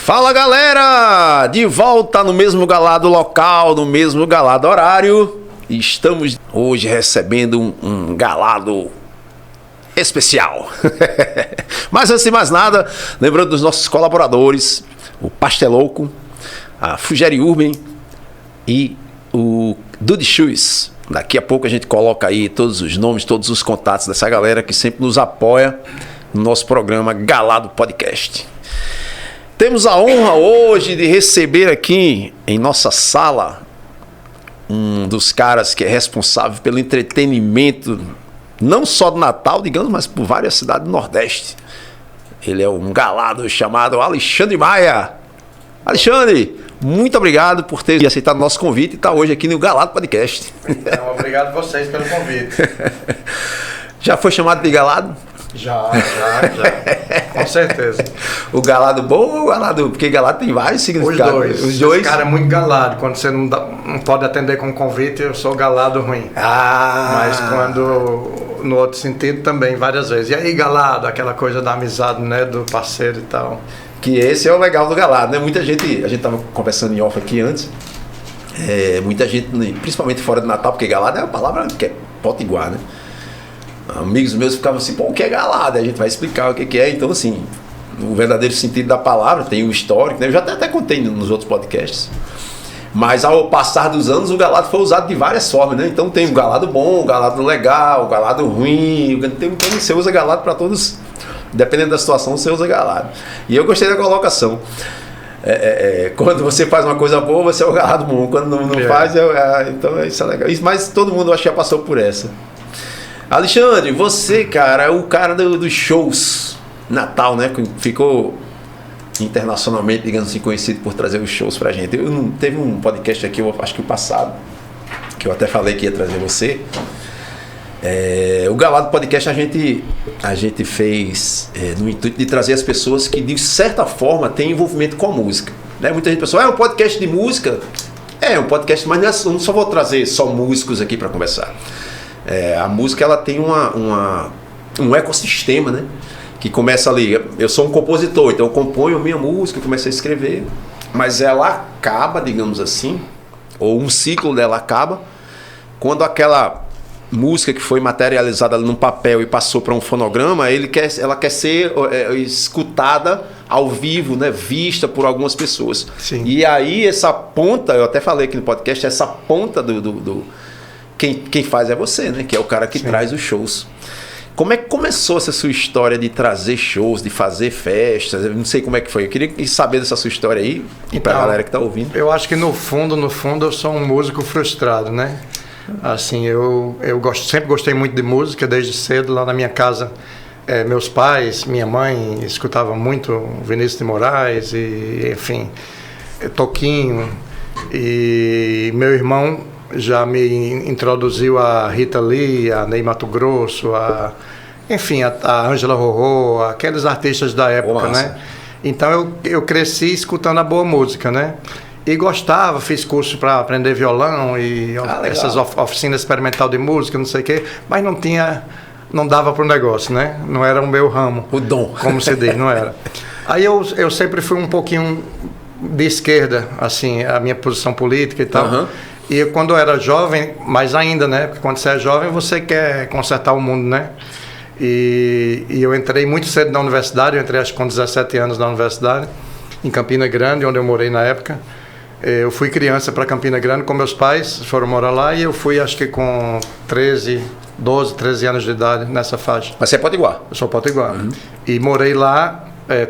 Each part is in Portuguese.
Fala galera, de volta no mesmo galado local, no mesmo galado horário. Estamos hoje recebendo um galado especial. Mas antes de mais nada, lembrando dos nossos colaboradores, o Pastelouco, a Fugere Urban e o Dude Shoes. Daqui a pouco a gente coloca aí todos os nomes, todos os contatos dessa galera que sempre nos apoia no nosso programa Galado Podcast. Temos a honra hoje de receber aqui em nossa sala um dos caras que é responsável pelo entretenimento, não só do Natal, digamos, mas por várias cidades do Nordeste. Ele é um galado chamado Alexandre Maia. Alexandre, muito obrigado por ter aceitado o nosso convite e estar hoje aqui no Galado Podcast. Então, obrigado a vocês pelo convite. Já foi chamado de galado? Já. Com certeza. O galado bom ou o galado... Porque galado tem vários significados. Os dois. Esse cara é muito galado. Quando você não pode atender com convite, eu sou galado ruim. Mas quando... No outro sentido também, várias vezes. E aí, galado, aquela coisa da amizade, né? Do parceiro e tal. Que esse é o legal do galado, né? Muita gente... A gente estava conversando em off aqui antes. Muita gente, principalmente fora do Natal, porque galado é uma palavra que é potiguar, né? Amigos meus ficavam assim, pô, o que é galado? A gente vai explicar o que é. Então, assim, o verdadeiro sentido da palavra tem o histórico, né? Eu já até contei nos outros podcasts. Mas ao passar dos anos, o galado foi usado de várias formas, né? Então tem o galado bom, o galado legal, o galado ruim. Então você usa galado para todos, dependendo da situação, você usa galado. E eu gostei da colocação. Quando você faz uma coisa boa, você é o galado bom. Quando não faz, então isso é legal. Mas todo mundo, acho que já passou por essa. Alexandre, você, cara, é o cara dos shows Natal, né? Ficou internacionalmente, digamos assim, conhecido por trazer os shows pra gente. Teve um podcast aqui, eu acho que o passado, que eu até falei que ia trazer você. O Galado Podcast a gente fez no intuito de trazer as pessoas que, de certa forma, têm envolvimento com a música. Né? Muita gente pensa, é um podcast de música? É um podcast, mas eu não só vou trazer só músicos aqui para conversar. A música ela tem um ecossistema, né? Que começa ali, eu sou um compositor, então eu componho a minha música, começo a escrever, mas ela acaba, digamos assim, ou um ciclo dela acaba, quando aquela música que foi materializada ali num papel e passou para um fonograma, ela quer ser escutada ao vivo, né? Vista por algumas pessoas. Sim. E aí essa ponta, eu até falei aqui no podcast, essa ponta quem faz é você, né? Que é o cara que Sim. traz os shows. Como é que começou essa sua história de trazer shows, de fazer festas? Eu não sei como é que foi. Eu queria saber dessa sua história aí, e pra galera que tá ouvindo. Eu acho que no fundo, eu sou um músico frustrado, né? Assim, eu sempre gostei muito de música, desde cedo. Lá na minha casa, meus pais, minha mãe, escutavam muito Vinícius de Moraes, e enfim, Toquinho. E meu irmão já me introduziu a Rita Lee, a Ney Matogrosso, a Ângela Rorô, aqueles artistas da época, né? Então eu cresci escutando a boa música, né? E gostava, fiz curso para aprender violão e essas oficinas experimental de música, não sei o quê, mas não dava para o negócio, né? Não era o meu ramo. O dom. Como se diz, não era. Aí eu sempre fui um pouquinho de esquerda, assim, a minha posição política e tal. Uhum. E quando eu era jovem, mais ainda, né? Porque quando você é jovem, você quer consertar o mundo, né? E eu entrei muito cedo na universidade, eu entrei acho que com 17 anos na universidade, em Campina Grande, onde eu morei na época. Eu fui criança para Campina Grande com meus pais, foram morar lá, e eu fui acho que com 12, 13 anos de idade, nessa faixa. Mas você é potiguar? Eu sou potiguar. Uhum. E morei lá,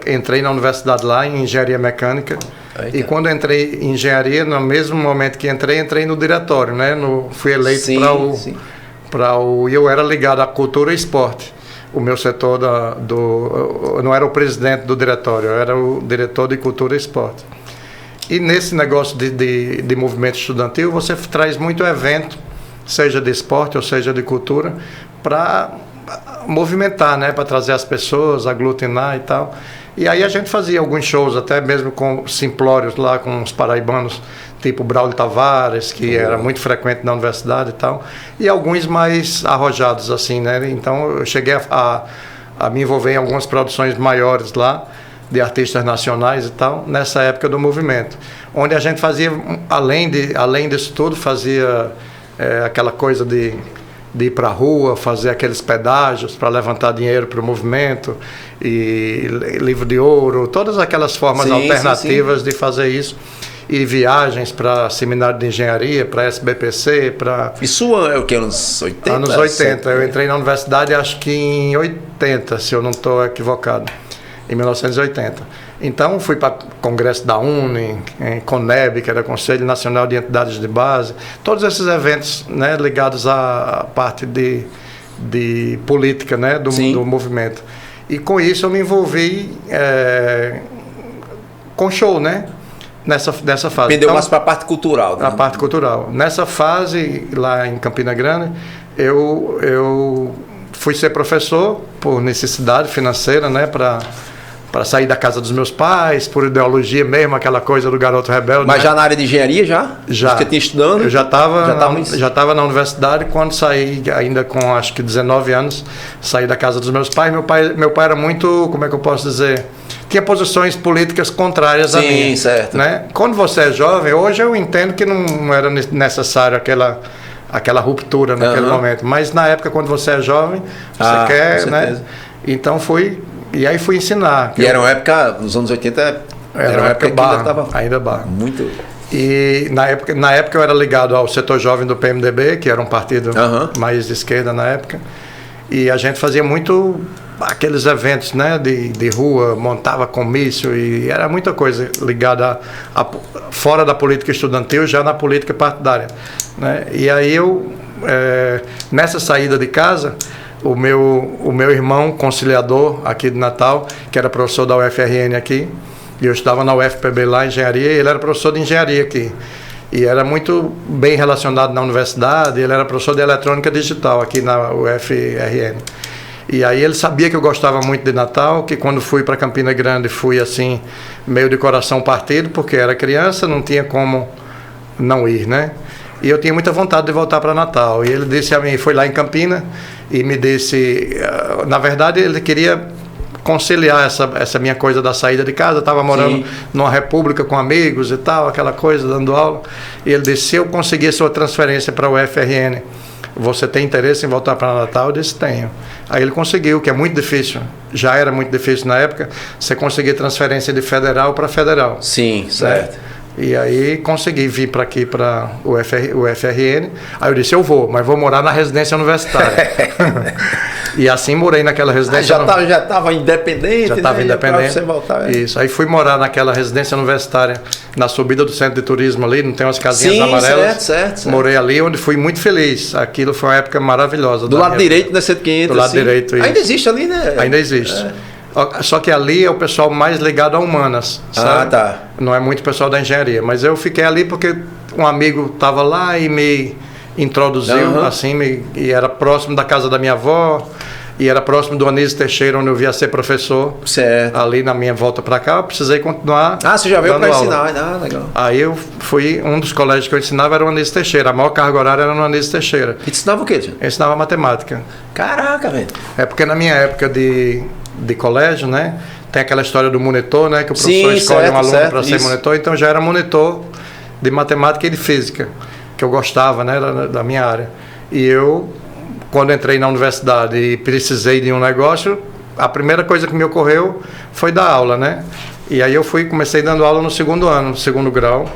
entrei na universidade lá, em engenharia mecânica. Eita. E quando entrei em engenharia, no mesmo momento que entrei no diretório, né? Fui eleito para o... E eu era ligado à cultura e esporte. O meu setor eu não era o presidente do diretório, eu era o diretor de cultura e esporte. E nesse negócio de movimento estudantil, você traz muito evento, seja de esporte ou seja de cultura, para movimentar, né? Para trazer as pessoas, aglutinar e tal. E aí a gente fazia alguns shows, até mesmo com simplórios lá, com os paraibanos, tipo Braulio Tavares, que era muito frequente na universidade e tal. E alguns mais arrojados, assim, né? Então eu cheguei a me envolver em algumas produções maiores lá, de artistas nacionais e tal, nessa época do movimento. Onde a gente fazia, além disso tudo, fazia aquela coisa de ir para a rua, fazer aqueles pedágios para levantar dinheiro para o movimento, e livro de ouro, todas aquelas formas alternativas de fazer isso. E viagens para seminário de engenharia, para SBPC, para... Isso é o que? Anos 80? Anos 80. Eu entrei na universidade acho que em 80, se eu não estou equivocado. Em 1980. Então fui para o congresso da UNE, em CONEB, que era Conselho Nacional de Entidades de Base, todos esses eventos, né, ligados à parte de política, né, do movimento. E com isso eu me envolvi com show, né? Nessa fase. Pendeu mais para a parte cultural. Né? A parte cultural. Nessa fase, lá em Campina Grande, eu fui ser professor por necessidade financeira, né, para sair da casa dos meus pais, por ideologia mesmo, aquela coisa do garoto rebelde. Mas né? já na área de engenharia já? Já. Você tinha estudando? Eu já estava na universidade quando saí, ainda com acho que 19 anos, saí da casa dos meus pais. Meu pai era muito, como é que eu posso dizer... Tinha posições políticas contrárias a mim. Sim, certo. Né? Quando você é jovem, hoje eu entendo que não era necessário aquela ruptura naquele momento. Mas na época, quando você é jovem, você quer, né? Então fui ensinar. E era uma época, nos anos 80, era uma época barra, ainda barra. Muito. E na época eu era ligado ao setor jovem do PMDB, que era um partido mais de esquerda na época. E a gente fazia muito aqueles eventos, né, de rua, montava comício, e era muita coisa ligada fora da política estudantil, já na política partidária, né? E aí eu, nessa saída de casa, o meu irmão conciliador aqui de Natal, que era professor da UFRN aqui, e eu estava na UFPB lá, engenharia, e ele era professor de engenharia aqui. E era muito bem relacionado na universidade, ele era professor de eletrônica digital aqui na UFRN. E aí ele sabia que eu gostava muito de Natal, que quando fui para Campina Grande fui assim, meio de coração partido, porque era criança, não tinha como não ir, né? E eu tinha muita vontade de voltar para Natal. E ele disse a mim, foi lá em Campina e me disse, na verdade ele queria conciliar essa minha coisa da saída de casa. Eu estava morando numa república com amigos e tal, aquela coisa, dando aula. E ele disse, se eu conseguir sua transferência para o UFRN, você tem interesse em voltar para Natal? Eu disse, tenho. Aí ele conseguiu, que é muito difícil, já era muito difícil na época, você conseguir transferência de federal para federal. Sim, certo. Né? E aí consegui vir para aqui, para o UFRN. Aí eu disse, eu vou, mas vou morar na residência universitária. E assim morei naquela residência. Já estava independente, já estava independente. Você voltar, Isso. Aí fui morar naquela residência universitária, na subida do centro de turismo ali, não tem umas casinhas amarelas. Certo. Morei ali, onde fui muito feliz. Aquilo foi uma época maravilhosa. Do lado direito da 10500. Do lado direito. Isso. Ainda existe ali, né? Ainda existe. Só que ali é o pessoal mais ligado a humanas, sabe? Ah, tá. Não é muito pessoal da engenharia. Mas eu fiquei ali porque um amigo estava lá e me introduziu, assim, e era próximo da casa da minha avó, e era próximo do Anísio Teixeira, onde eu via ser professor. Certo. Ali na minha volta para cá, eu precisei continuar. Ah, você já veio para ensinar? Ah, legal. Aí eu fui, um dos colégios que eu ensinava era o Anísio Teixeira. A maior carga horária era no Anísio Teixeira. E te ensinava o quê, tio? Eu ensinava matemática. Caraca, velho. É porque na minha época de colégio, né? Tem aquela história do monitor, né? Que o professor escolhe um aluno para ser monitor. Então já era monitor de matemática e de física, que eu gostava, né? Da minha área. E eu, quando entrei na universidade e precisei de um negócio, a primeira coisa que me ocorreu foi dar aula, né? E aí eu comecei dando aula no segundo ano, no segundo grau,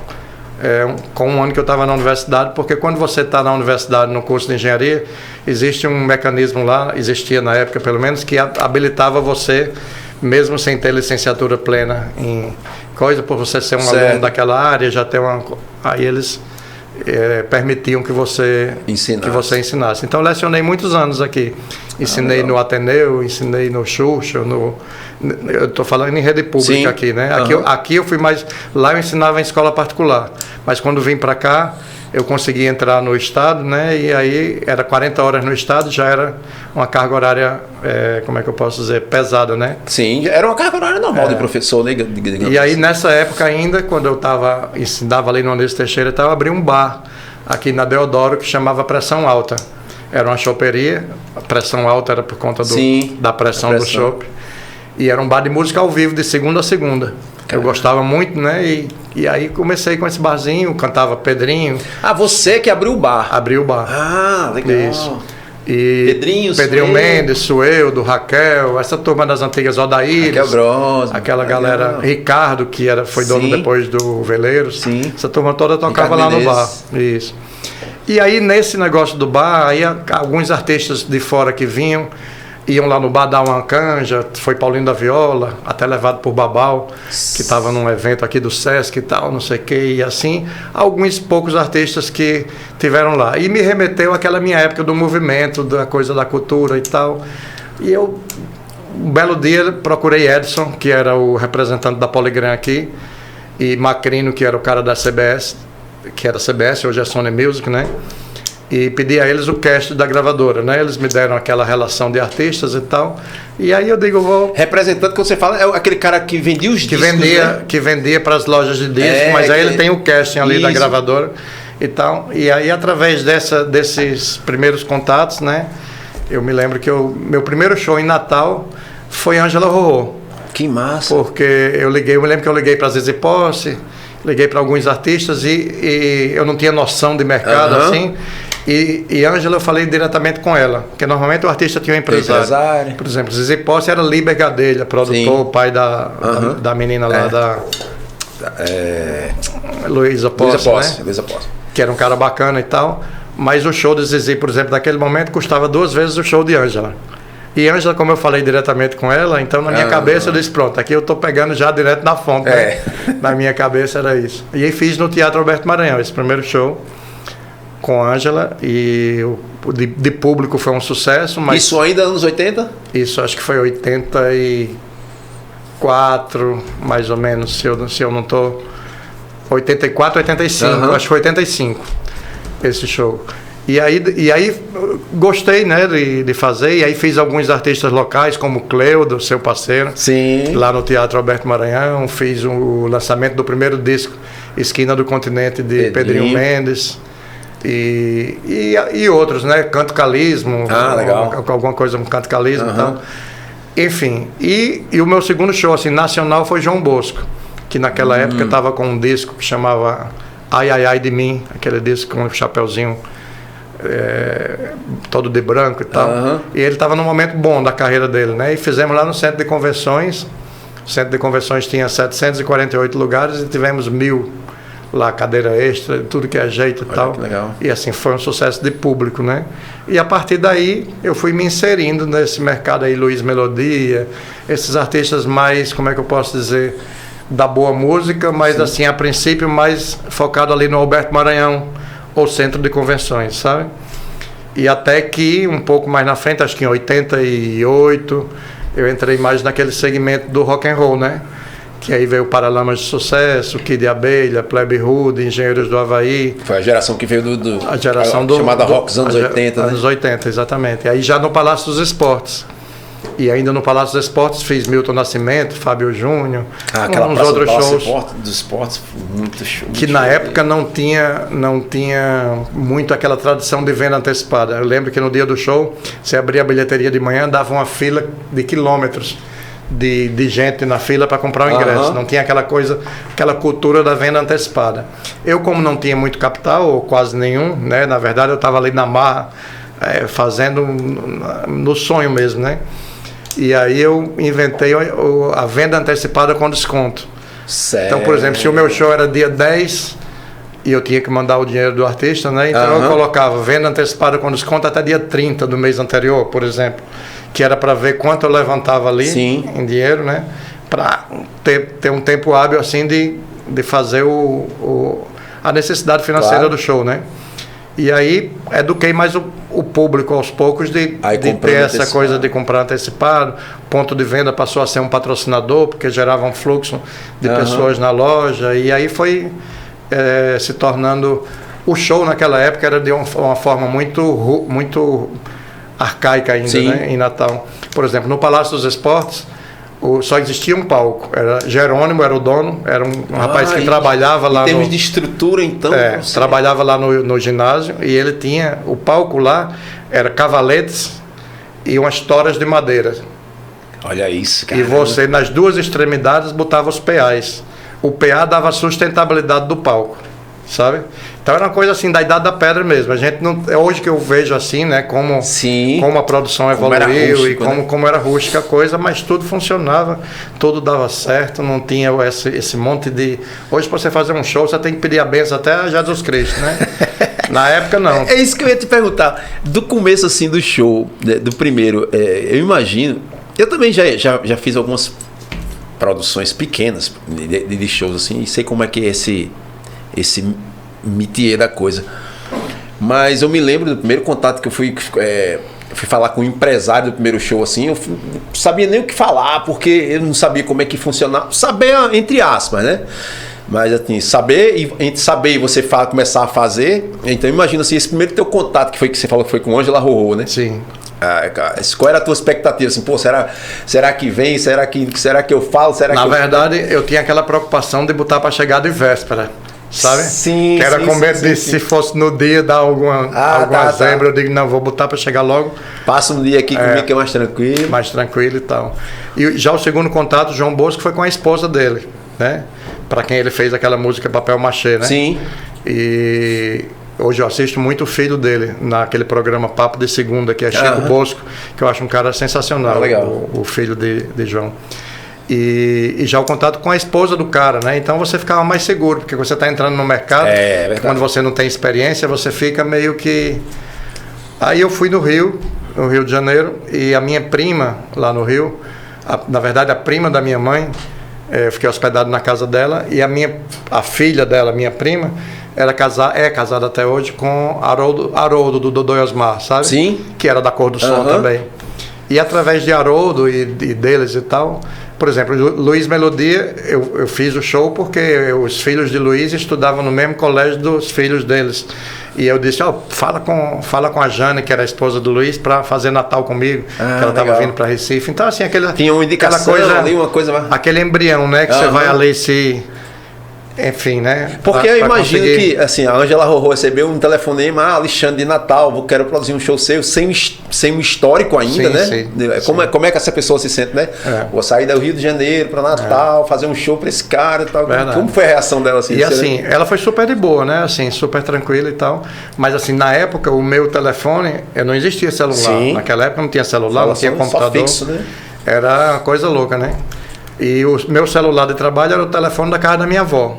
com um ano que eu estava na universidade, porque quando você está na universidade, no curso de engenharia, existe um mecanismo lá, existia na época pelo menos, que habilitava você, mesmo sem ter licenciatura plena em coisa, por você ser um aluno daquela área, já ter uma... Aí eles permitiam que você ensinasse. Então eu lecionei muitos anos aqui. Ensinei no Ateneu, ensinei no Xuxa, eu estou falando em rede pública aqui, né? Aqui eu fui mais... Lá eu ensinava em escola particular. Mas quando vim para cá, eu consegui entrar no Estado, né? E aí era 40 horas no Estado, já era uma carga horária, como é que eu posso dizer, pesada, né? Sim, era uma carga horária normal de professor, né? E aí nessa época ainda, quando eu ensinava ali no Anísio Teixeira, eu abri um bar aqui na Deodoro que chamava Pressão Alta. Era uma choperia, a pressão alta era por conta da pressão do chope. E era um bar de música ao vivo, de segunda a segunda. Eu gostava muito, né? E aí comecei com esse barzinho, cantava Pedrinho. Ah, você que abriu o bar? Abri o bar. Ah, legal. Isso. E Pedrinho Mendes, Sueldo, Raquel, essa turma das antigas, Odaíris, Raquel Grosma, aquela galera, Ricardo, que foi dono depois do Veleiros. Sim. Essa turma toda tocava Ricardo lá Menezes. no bar. Isso. E aí, nesse negócio do bar, aí alguns artistas de fora que vinham, iam lá no bar dar uma canja. Foi Paulinho da Viola, até levado por Babal, que estava num evento aqui do Sesc e tal, não sei o que, e assim, alguns poucos artistas que tiveram lá. E me remeteu àquela minha época do movimento, da coisa da cultura e tal. E eu, um belo dia, procurei Edson, que era o representante da Poligram aqui, e Macrino, que era o cara da CBS, que era CBS, hoje é Sony Music, né? E pedi a eles o cast da gravadora, né? Eles me deram aquela relação de artistas e tal. E aí eu digo, vou... Representante, quando você fala, é aquele cara que vendia os discos, né? Que vendia para as lojas de discos, mas aí ele tem o casting ali da gravadora e tal. E aí, através desses primeiros contatos, né? Eu me lembro que meu primeiro show em Natal foi Ângela Rorô. Que massa! Porque eu me lembro que eu liguei para Zizi Posse, liguei para alguns artistas e eu não tinha noção de mercado, assim. E Ângela, eu falei diretamente com ela, porque normalmente o artista tinha um empresário. Por exemplo, Zizi Posse era Liber Gadelha, produtor, o pai da menina lá, Luísa Posse, né? Luísa Posse. Que era um cara bacana e tal. Mas o show de Zizi, por exemplo, naquele momento custava 2 vezes o show de Ângela. E Ângela, como eu falei diretamente com ela, então na minha cabeça eu disse, pronto, aqui eu estou pegando já direto na fonte, né? Na minha cabeça era isso. E aí fiz no Teatro Alberto Maranhão, esse primeiro show com Ângela, e de público foi um sucesso. Mas isso ainda anos 80? Isso, acho que foi 84, mais ou menos, se eu não estou... 84, 85, acho que foi 85, esse show. E aí gostei, né, de fazer, e aí fiz alguns artistas locais, como Cleudo, seu parceiro, lá no Teatro Alberto Maranhão, fiz o lançamento do primeiro disco, Esquina do Continente, de Pedrinho Mendes, e outros, né, Canto Calismo, legal. Alguma coisa com Canto Calismo e tal. Enfim, e o meu segundo show, assim, nacional, foi João Bosco, que naquela época estava com um disco que chamava Ai, Ai, Ai de Mim, aquele disco com um chapeuzinho todo de branco e tal. E ele estava num momento bom da carreira dele, né? E fizemos lá no Centro de Convenções. O Centro de Convenções tinha 748 lugares e tivemos 1000 lá, cadeira extra, tudo que é jeito e tal. Que legal. E assim, foi um sucesso de público, né? E a partir daí eu fui me inserindo nesse mercado aí, Luiz Melodia, esses artistas mais, como é que eu posso dizer, da boa música, mas assim, a princípio mais focado ali no Alberto Maranhão, ou Centro de Convenções, sabe? E até que um pouco mais na frente, acho que em 88, eu entrei mais naquele segmento do rock and roll, né? Que aí veio o Paralamas de Sucesso, Kid de Abelha, Plebe Rude, Engenheiros do Havaí. Foi a geração que veio a geração do chamada rock dos anos 80, né? Anos 80, exatamente. Aí já no Palácio dos Esportes. E ainda no Palácio dos Esportes fiz Milton Nascimento, Fábio Júnior, uns outros shows dos esportes, muito show. Que na época não tinha muito aquela tradição de venda antecipada. Eu lembro que no dia do show, você abria a bilheteria de manhã, dava uma fila de quilômetros de gente na fila para comprar o ingresso. Não tinha aquela coisa, aquela cultura da venda antecipada. Eu, como não tinha muito capital, ou quase nenhum, né? Na verdade eu estava ali na marra, fazendo no sonho mesmo, né? E aí eu inventei a venda antecipada com desconto. Certo. Então, por exemplo, se o meu show era dia 10 e eu tinha que mandar o dinheiro do artista, né? Então eu colocava venda antecipada com desconto até dia 30 do mês anterior, por exemplo, que era para ver quanto eu levantava ali em dinheiro, né? Para ter um tempo hábil assim de fazer a necessidade financeira do show, né? E aí eduquei mais o público aos poucos de ter essa coisa de comprar antecipado. Ponto de venda passou a ser um patrocinador, porque gerava um fluxo de pessoas na loja. E aí foi se tornando... O show naquela época era de uma forma muito arcaica ainda, né, em Natal. Por exemplo, no Palácio dos Esportes, só existia um palco. Jerônimo era o dono, era um rapaz que trabalhava lá. Em termos de estrutura, então. Trabalhava lá no ginásio, e ele tinha o palco lá, era cavaletes e umas toras de madeira. Olha isso, cara. E você, nas duas extremidades, botava os PAs. O PA dava a sustentabilidade do palco, sabe? Então era uma coisa assim da idade da pedra mesmo. A gente não, é hoje que eu vejo assim, né, como a produção evoluiu rústico, e como era rústica a coisa, mas tudo funcionava, tudo dava certo, não tinha esse monte de... Hoje para você fazer um show, você tem que pedir a benção até a Jesus Cristo, né? Na época não. É isso que eu ia te perguntar. Do começo assim do show, do primeiro, eu imagino, eu também já fiz algumas produções pequenas de shows assim, e sei como é que é esse métier da coisa. Mas eu me lembro do primeiro contato que eu fui falar com o empresário do primeiro show assim, eu não sabia nem o que falar, porque eu não sabia como é que funcionava. Saber entre aspas, né? Mas assim, entre saber e você começar a fazer, então imagina assim, esse primeiro teu contato que você falou que foi com Ângela Rorô, né? Sim. Qual era a tua expectativa? Assim, pô, será que vem? Será que eu falo? Na verdade, eu tinha aquela preocupação de botar para chegar de véspera, sabe? Sim. Que era com medo de se fosse no dia dar alguma zebra, eu digo, não, vou botar para chegar logo. Passa um dia aqui comigo que é mais tranquilo. Mais tranquilo e tal. E já o segundo contato, o João Bosco, foi com a esposa dele, né? Para quem ele fez aquela música Papel Machê, né? Sim. E hoje eu assisto muito o filho dele naquele programa Papo de Segunda, que é Chico Bosco, que eu acho um cara sensacional, o filho de João. E já o contato com a esposa do cara, né? Então você ficava mais seguro, porque você está entrando no mercado, quando você não tem experiência, você fica meio que... Aí eu fui no Rio de Janeiro, e a minha prima lá no Rio, na verdade a prima da minha mãe, eu fiquei hospedado na casa dela, e a filha dela, minha prima, é casada até hoje com Haroldo do Dodô e Osmar, sabe? Sim. Que era da Cor do Som também. E através de Haroldo e deles e tal, por exemplo, Luiz Melodia, eu fiz o show porque os filhos de Luiz estudavam no mesmo colégio dos filhos deles. E eu disse, fala com a Jane, que era a esposa do Luiz, para fazer Natal comigo, que ela estava vindo para Recife. Então, assim, tinha uma indicação ali, uma coisa... Aquele embrião, né, que você vai ali se... Enfim, né? Porque eu imagino que assim, a Ângela Rorô recebeu um telefonema, Alexandre de Natal, quero produzir um show seu, sem um histórico ainda, né? Sim, como é que essa pessoa se sente, né? Vou sair do Rio de Janeiro para Natal, fazer um show para esse cara e tal. Verdade. Como foi a reação dela assim? E assim, ela foi super de boa, né? Assim, super tranquila e tal. Mas assim, na época, o meu telefone, não existia celular. Sim. Naquela época não tinha celular, não tinha computador. Só fixo, né? Era uma coisa louca, né? E o meu celular de trabalho era o telefone da casa da minha avó.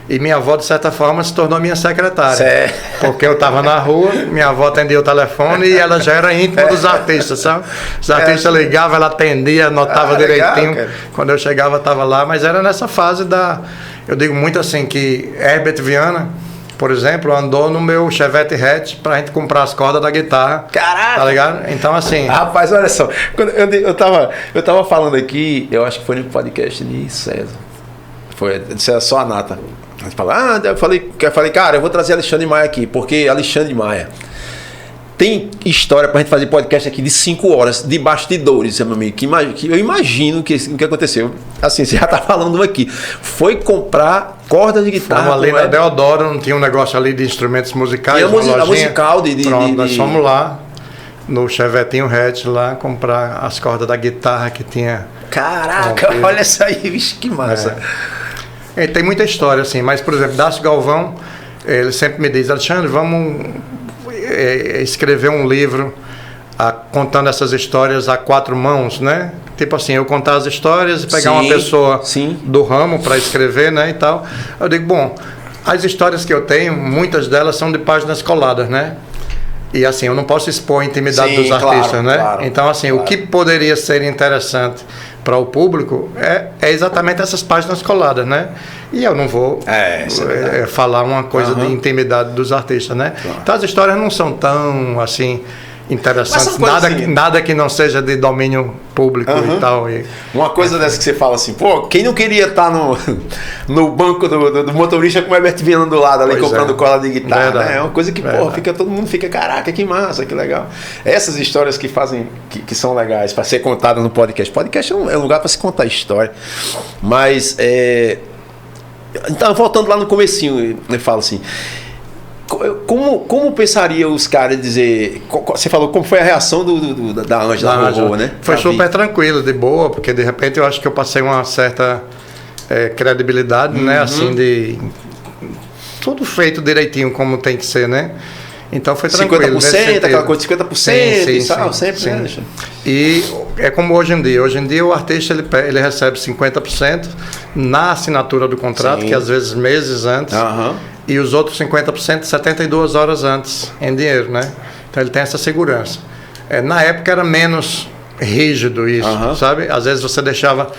E minha avó, de certa forma, se tornou minha secretária. Certo. Porque eu estava na rua, minha avó atendia o telefone e ela já era íntima dos artistas, sabe? Os artistas ligavam, ela atendia, anotava direitinho. Legal, quando eu chegava, estava lá. Mas era nessa fase eu digo muito assim, que Herbert Viana, por exemplo, andou no meu Chevette hatch pra gente comprar as cordas da guitarra. Caraca! Tá ligado? Então, assim... Rapaz, olha só. Quando eu tava falando aqui, eu acho que foi no podcast de César. Disse só a Nata. Eu falei, cara, eu vou trazer Alexandre Maia aqui, porque Alexandre Maia tem história pra gente fazer podcast aqui de 5 horas de bastidores, meu amigo, que eu imagino que o que aconteceu. Assim, você já tá falando aqui. Foi comprar cordas de guitarra. Fomos ali na Deodoro, não tinha um negócio ali de instrumentos musicais. Tinha a musical Pronto, nós fomos lá, no Chevetinho hatch lá, comprar as cordas da guitarra que tinha. Caraca, olha isso aí, bicho, que massa. Tem muita história, assim, mas, por exemplo, Dácio Galvão, ele sempre me diz, Alexandre, vamos escrever um livro contando essas histórias a 4 mãos, né? Tipo assim, eu contar as histórias e pegar uma pessoa do ramo para escrever, né, e tal. Eu digo, bom, as histórias que eu tenho, muitas delas são de páginas coladas, né? E assim, eu não posso expor a intimidade dos artistas, né? Claro, então, assim, o que poderia ser interessante para o público é exatamente essas páginas coladas, né? E eu não vou falar uma coisa de intimidade dos artistas, né? Claro. Então as histórias não são tão assim interessantes, nada que não seja de domínio público e tal. Uma coisa dessa que você fala assim, pô, quem não queria estar no banco do motorista com o Herbert Viana do lado ali, comprando cola de guitarra, né? É uma coisa que, todo mundo fica, caraca, que massa, que legal. Essas histórias que fazem, que são legais para ser contadas no podcast. Podcast é um lugar para se contar história. Mas, então, voltando lá no comecinho, eu falo assim, Como pensaria os caras dizer... Você falou como foi a reação da Ângela, né? Foi super tranquilo, de boa, porque de repente eu acho que eu passei uma certa credibilidade, né? Assim, de... Tudo feito direitinho como tem que ser, né? Então foi tranquilo. 50%, aquela coisa de 50%, sim, sempre, sim. Né? E é como hoje em dia. Hoje em dia o artista ele recebe 50% na assinatura do contrato, que às vezes meses antes, e os outros 50% 72 horas antes, em dinheiro, né? Então ele tem essa segurança. Na época era menos rígido isso, sabe? Às vezes você deixava,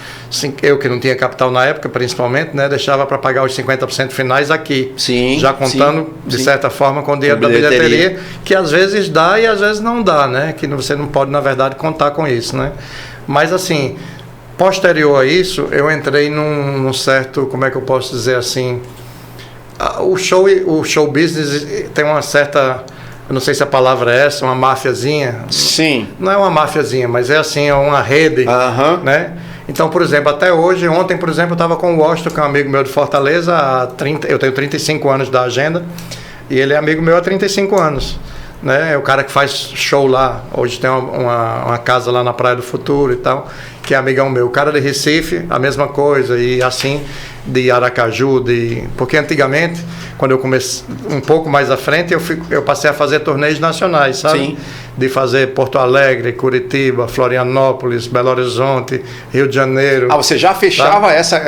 eu que não tinha capital na época, principalmente, né? Deixava para pagar os 50% finais aqui, já contando de certa forma com o dinheiro da bilheteria, que às vezes dá e às vezes não dá, né? Que você não pode, na verdade, contar com isso, né? Mas assim, posterior a isso, eu entrei num certo, como é que eu posso dizer assim, o show business tem uma certa... Eu não sei se a palavra é essa, uma máfiazinha. Sim. Não é uma máfiazinha, mas é assim, é uma rede, né? Então, por exemplo, até hoje, ontem, por exemplo, eu estava com o Washington, que é um amigo meu de Fortaleza, eu tenho 35 anos da agenda, e ele é amigo meu há 35 anos. Né? É o cara que faz show lá, hoje tem uma casa lá na Praia do Futuro e tal, que é amigão meu. O cara de Recife, a mesma coisa, e assim, de Aracaju, porque antigamente, quando eu comecei um pouco mais à frente, eu passei a fazer torneios nacionais, sabe? Sim. De fazer Porto Alegre, Curitiba, Florianópolis, Belo Horizonte, Rio de Janeiro. Você já fechava essa...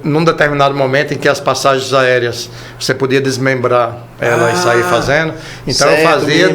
Num determinado momento em que as passagens aéreas, você podia desmembrar ela e sair fazendo. Então certo, eu fazia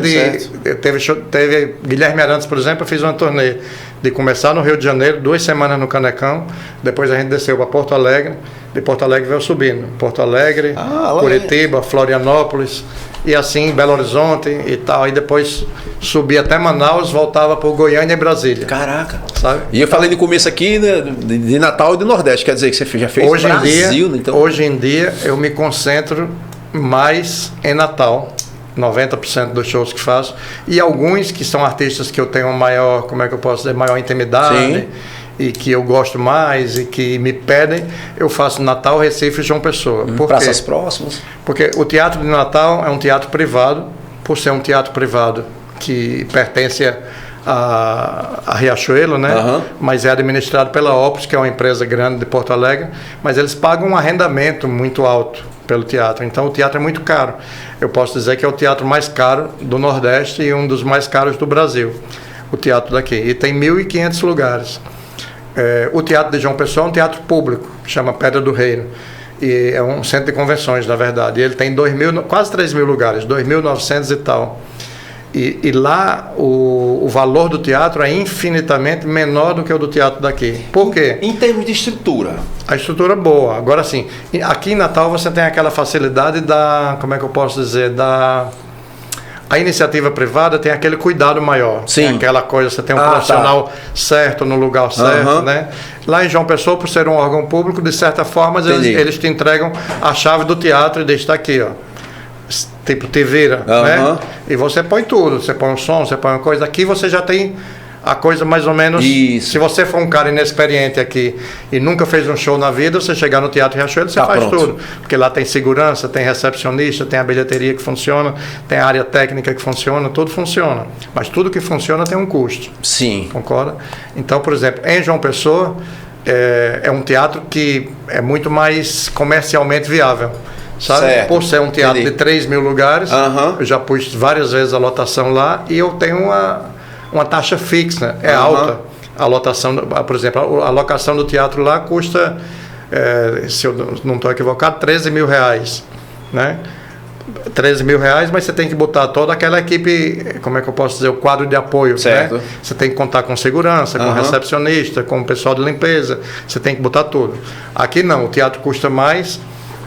teve Guilherme Arantes, por exemplo, eu fiz uma turnê de começar no Rio de Janeiro, 2 semanas no Canecão, depois a gente desceu para Porto Alegre, de Porto Alegre veio subindo, Porto Alegre, Curitiba, Florianópolis, e assim Belo Horizonte e tal, aí depois subia até Manaus, voltava por Goiânia e Brasília. Caraca! Sabe? E eu falei no começo aqui, né, de Natal e do Nordeste, quer dizer que você já fez hoje Brasil, né? Então... Hoje em dia eu me concentro mais em Natal, 90% dos shows que faço, e alguns que são artistas que eu tenho maior, como é que eu posso dizer, maior intimidade, sim, e que eu gosto mais e que me pedem, eu faço Natal, Recife e João Pessoa. Praças próximas. Porque o Teatro de Natal é um teatro privado, por ser um teatro privado que pertence a Riachuelo, né? Mas é administrado pela Opus, que é uma empresa grande de Porto Alegre, mas eles pagam um arrendamento muito alto pelo teatro, então o teatro é muito caro. Eu posso dizer que é o teatro mais caro do Nordeste e um dos mais caros do Brasil, o teatro daqui, e tem 1.500 lugares. O Teatro de João Pessoa é um teatro público, chama Pedra do Reino, e é um centro de convenções, na verdade, e ele tem quase 3.000 lugares, 2.900 e tal. E lá o valor do teatro é infinitamente menor do que o do teatro daqui. Por quê? Em termos de estrutura. A estrutura é boa. Agora sim, aqui em Natal você tem aquela facilidade como é que eu posso dizer, a iniciativa privada tem aquele cuidado maior. Sim. Tem aquela coisa, você tem um profissional certo no lugar certo, né? Lá em João Pessoa, por ser um órgão público, de certa forma, eles te entregam a chave do teatro e deixam estar aqui, ó. Tipo, te vira, né? E você põe tudo, você põe um som, você põe uma coisa. Aqui você já tem a coisa mais ou menos... Isso. Se você for um cara inexperiente aqui e nunca fez um show na vida, você chegar no Teatro Riachuelo, você faz tudo. Porque lá tem segurança, tem recepcionista, tem a bilheteria que funciona, tem a área técnica que funciona, tudo funciona. Mas tudo que funciona tem um custo. Sim. Concorda? Então, por exemplo, em João Pessoa, é um teatro que é muito mais comercialmente viável. Sabe? Certo. Por ser um teatro de 3.000 lugares, eu já pus várias vezes a lotação lá e eu tenho uma taxa fixa, alta. A lotação, por exemplo, a locação do teatro lá custa, se eu não estou equivocado, R$13.000, né? R$13.000, mas você tem que botar toda aquela equipe, como é que eu posso dizer, o quadro de apoio, certo, né? Você tem que contar com segurança, com recepcionista, com o pessoal de limpeza, você tem que botar tudo. Aqui não, o teatro custa mais,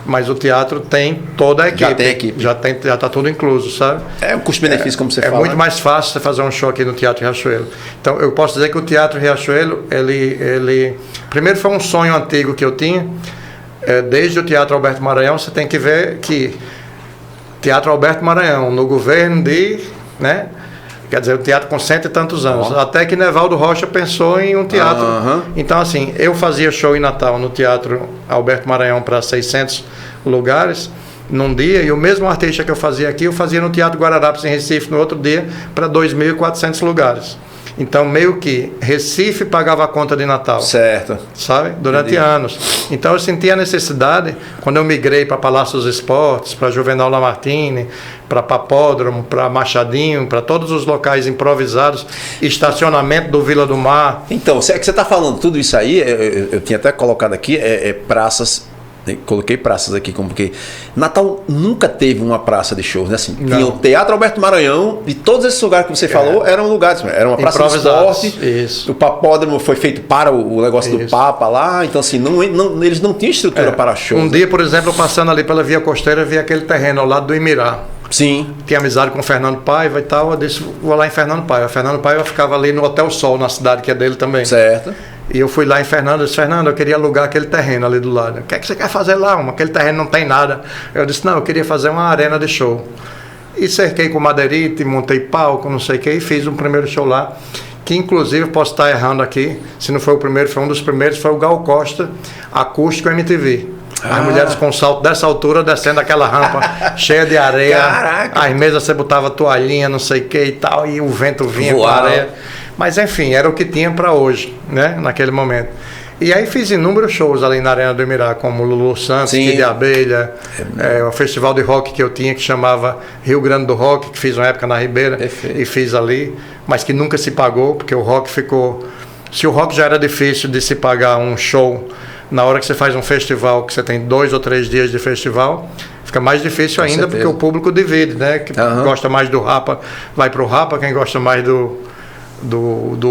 mas o teatro tem toda a equipe. Já tem equipe. Já está tudo incluso, sabe? É um custo-benefício, como você fala. É muito mais fácil você fazer um show aqui no Teatro Riachuelo. Então, eu posso dizer que o Teatro Riachuelo, ele primeiro foi um sonho antigo que eu tinha. Desde o Teatro Alberto Maranhão, você tem que ver que Teatro Alberto Maranhão, no governo né? Quer dizer, o teatro com 100 e tantos anos. Até que Nevaldo Rocha pensou em um teatro. Então, assim, eu fazia show em Natal no Teatro Alberto Maranhão para 600 lugares. num dia, e o mesmo artista que eu fazia aqui, eu fazia no Teatro Guararapes, em Recife, no outro dia, para 2.400 lugares. Então, meio que Recife pagava a conta de Natal. Certo. Sabe? Durante anos. Então, eu senti a necessidade, quando eu migrei para Palácio dos Esportes, para Juvenal Lamartine, para Papódromo, para Machadinho, para todos os locais improvisados, estacionamento do Vila do Mar. Então, é que você está falando tudo isso aí, eu tinha até colocado aqui, praças. Coloquei praças aqui, porque Natal nunca teve uma praça de shows, né? Assim, tinha o Teatro Alberto Maranhão, e todos esses lugares que você falou eram lugares, era uma praça de esporte. Isso. O Papódromo foi feito para o negócio do Papa lá, então assim, eles não tinham estrutura para shows. Um dia, por exemplo, passando ali pela Via Costeira, vi aquele terreno ao lado do Imirá. Sim. Tinha amizade com o Fernando Paiva e tal, eu disse, vou lá em Fernando Paiva. Fernando Paiva ficava ali no Hotel Sol, na cidade que é dele também. Certo. E eu fui lá em Fernando, eu disse, Fernando, eu queria alugar aquele terreno ali do lado. O que é que você quer fazer lá? Aquele terreno não tem nada. Eu disse, não, eu queria fazer uma arena de show. E cerquei com madeirite, montei palco, não sei o que, e fiz um primeiro show lá, que inclusive, posso estar errando aqui, se não foi o primeiro, foi um dos primeiros, foi o Gal Costa, acústico MTV. As mulheres com salto dessa altura, descendo aquela rampa cheia de areia. Caraca. As mesas você botava toalhinha, não sei o que e tal, e o vento vinha com a areia. Mas enfim, era o que tinha para hoje, né? Naquele momento. E aí fiz inúmeros shows ali na Arena do Emirá, como Lulu Santos, Kid de Abelha, o festival de rock que eu tinha, que chamava Rio Grande do Rock, que fiz uma época na Ribeira. Perfeito. E fiz ali, mas que nunca se pagou, porque o rock ficou... Se o rock já era difícil de se pagar um show, na hora que você faz um festival, que você tem 2 ou 3 dias de festival, fica mais difícil ainda, certeza. Porque o público divide, né? Quem gosta mais do Rapa vai pro Rapa, quem gosta mais do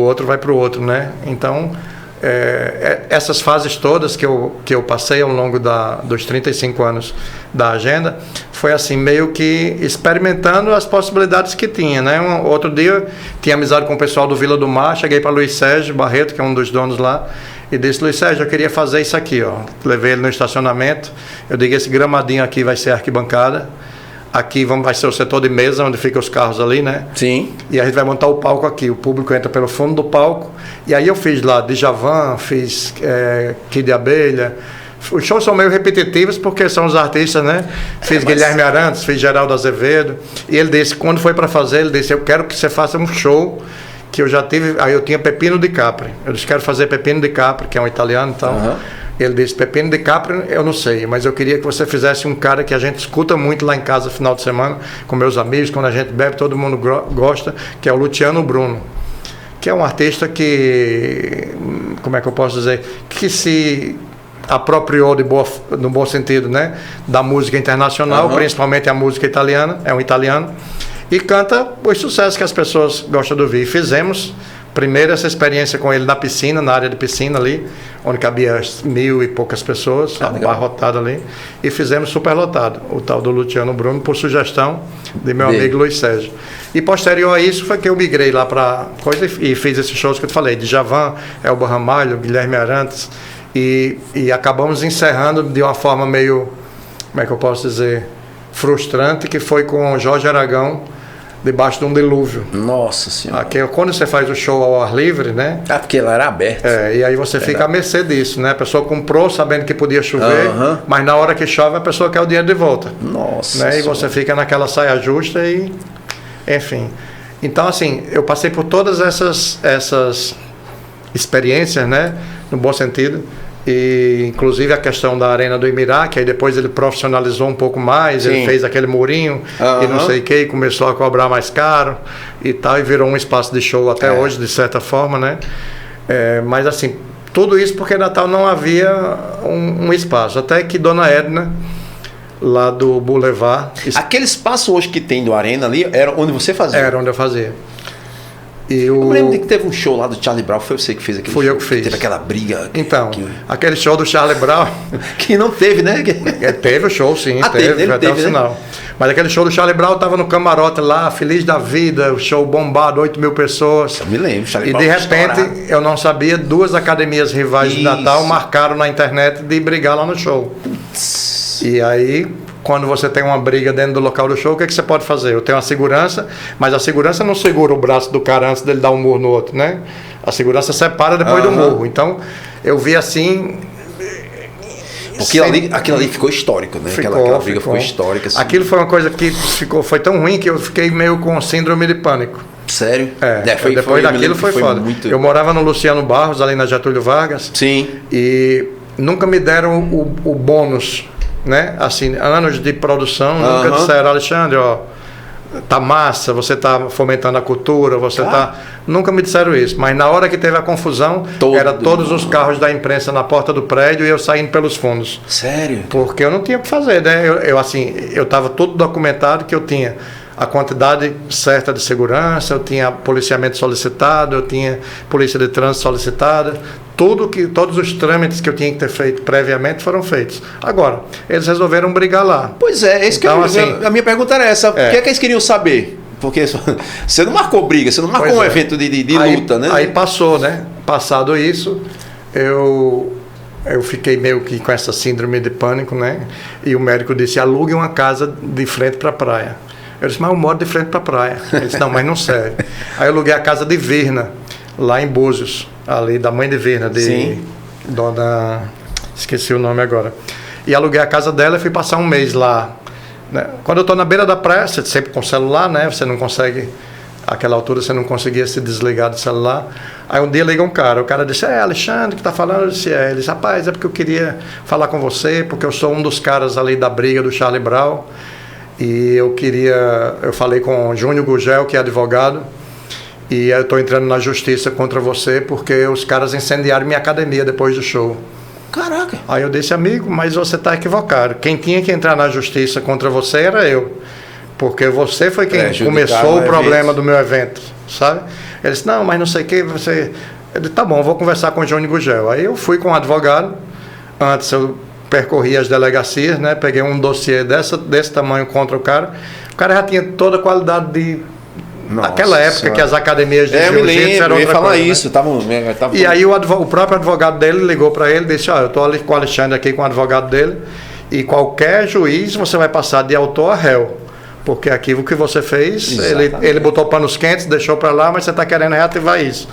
outro vai pro outro, né? Então, essas fases todas que eu passei ao longo dos 35 anos da agenda, foi assim, meio que experimentando as possibilidades que tinha, né? Outro dia, tinha amizade com o pessoal do Vila do Mar, cheguei para Luiz Sérgio Barreto, que é um dos donos lá, e disse, Luiz Sérgio, eu queria fazer isso aqui, ó. Levei ele no estacionamento, eu digo, esse gramadinho aqui vai ser arquibancada, aqui vai ser o setor de mesa, onde ficam os carros ali, né? Sim. E a gente vai montar o palco aqui, o público entra pelo fundo do palco, e aí eu fiz lá Djavan, fiz Kid de Abelha. Os shows são meio repetitivos porque são os artistas, né? Fiz Guilherme Arantes, fiz Geraldo Azevedo, e ele disse, quando foi para fazer, ele disse, eu quero que você faça um show que eu já tive, aí eu tinha Pepino di Capri, eu disse, quero fazer Pepino di Capri, que é um italiano, então, ele disse, Pepino di Capri, eu não sei, mas eu queria que você fizesse um cara que a gente escuta muito lá em casa final de semana, com meus amigos, quando a gente bebe, todo mundo gosta, que é o Luciano Bruno, que é um artista que, como é que eu posso dizer, que se apropriou no bom sentido, né, da música internacional, principalmente a música italiana, é um italiano, e canta os sucessos que as pessoas gostam de ouvir. E fizemos primeiro essa experiência com ele na piscina, na área de piscina ali, onde cabia 1.000 e poucas pessoas, abarrotado ali, e fizemos superlotado, o tal do Luciano Bruno, por sugestão de meu amigo Luiz Sérgio. E posterior a isso foi que eu migrei lá para coisa e fiz esses shows que eu te falei, de Djavan, Elba Ramalho, Guilherme Arantes, e acabamos encerrando de uma forma meio, como é que eu posso dizer, frustrante, que foi com o Jorge Aragão, debaixo de um dilúvio. Nossa Senhora. Aqui, quando você faz o show ao ar livre, né? Porque ela era aberta. E aí você fica à mercê disso, né? A pessoa comprou sabendo que podia chover, mas na hora que chove a pessoa quer o dinheiro de volta. Nossa. Né? E você fica naquela saia justa e... Enfim. Então, assim, eu passei por todas essas experiências, né? No bom sentido. E inclusive a questão da Arena do Emirá, que aí depois ele profissionalizou um pouco mais, ele fez aquele murinho e não sei o que, e começou a cobrar mais caro e tal, e virou um espaço de show até hoje, de certa forma, né? Mas assim, tudo isso porque Natal não havia um espaço, até que Dona Edna, lá do Boulevard... Aquele espaço hoje que tem do Arena ali, era onde você fazia? Era onde eu fazia. Eu me lembro de que teve um show lá do Charlie Brown, foi você que fez aquele show? Fui eu que fiz. Teve aquela briga. Então, aquele show do Charlie Brown... que não teve, né? Teve o show, sim, teve até o final. Né? Mas aquele show do Charlie Brown, eu tava no camarote lá, feliz da vida, o show bombado, 8.000 pessoas. Eu me lembro, Charlie Brown. E de repente, eu não sabia, 2 academias rivais de Natal marcaram na internet de brigar lá no show. E aí... Quando você tem uma briga dentro do local do show, o que você pode fazer? Eu tenho uma segurança, mas a segurança não segura o braço do cara antes dele dar um murro no outro, né? A segurança separa depois do murro. Então, eu vi assim... Porque aquilo ali ficou histórico, né? Aquela briga ficou histórica. Assim. Aquilo foi uma coisa que foi tão ruim que eu fiquei meio com síndrome de pânico. Sério? Depois daquilo foi foda. Muito... Eu morava no Luciano Barros, ali na Getúlio Vargas. Sim. E nunca me deram o bônus, né? Assim, anos de produção, nunca disseram, Alexandre, ó, tá massa, você tá fomentando a cultura, você tá... Nunca me disseram isso, mas na hora que teve a confusão, era todos os carros da imprensa na porta do prédio e eu saindo pelos fundos. Sério? Porque eu não tinha o que fazer, né? Eu tava tudo documentado, que eu tinha a quantidade certa de segurança, eu tinha policiamento solicitado, eu tinha polícia de trânsito solicitada, todos os trâmites que eu tinha que ter feito previamente foram feitos. Agora, eles resolveram brigar lá. Pois é, então, a minha pergunta era essa, o que é que eles queriam saber? Porque você não marcou briga, você não marcou um evento de luta, né? Aí passou, né? Passado isso, eu fiquei meio que com essa síndrome de pânico, né? E o médico disse, alugue uma casa de frente para a praia. Eu disse, mas eu moro de frente para a praia. Ele disse, não, mas não serve. Aí eu aluguei a casa de Virna, lá em Búzios, ali da mãe de Virna, dona... Esqueci o nome agora. E aluguei a casa dela e fui passar um mês lá. Né? Quando eu estou na beira da praia, você sempre com celular, né? Você não consegue... Àquela altura você não conseguia se desligar do celular. Aí um dia liga um cara, o cara disse, Alexandre que está falando? Eu disse, Ele disse, rapaz, é porque eu queria falar com você, porque eu sou um dos caras ali da briga do Charlie Brown. E eu falei com o Júnior Gugel, que é advogado, e eu estou entrando na justiça contra você porque os caras incendiaram minha academia depois do show. Caraca! Aí eu disse, amigo, mas você está equivocado. Quem tinha que entrar na justiça contra você era eu. Porque você foi quem começou o problema do meu evento, sabe? Ele disse, não, mas não sei o que, você... Eu disse, tá bom, vou conversar com o Júnior Gugel. Aí eu fui com um advogado, antes eu percorri as delegacias, né? Peguei um dossiê desse tamanho contra o cara já tinha toda a qualidade de... Aquela época que as academias de jiu-jitsu eram outra coisa, isso, né? E aí o próprio advogado dele ligou para ele e disse, eu estou com o Alexandre aqui, com o advogado dele, e qualquer juiz você vai passar de autor a réu. Porque aqui o que você fez, ele botou panos quentes, deixou para lá, mas você está querendo reativar isso.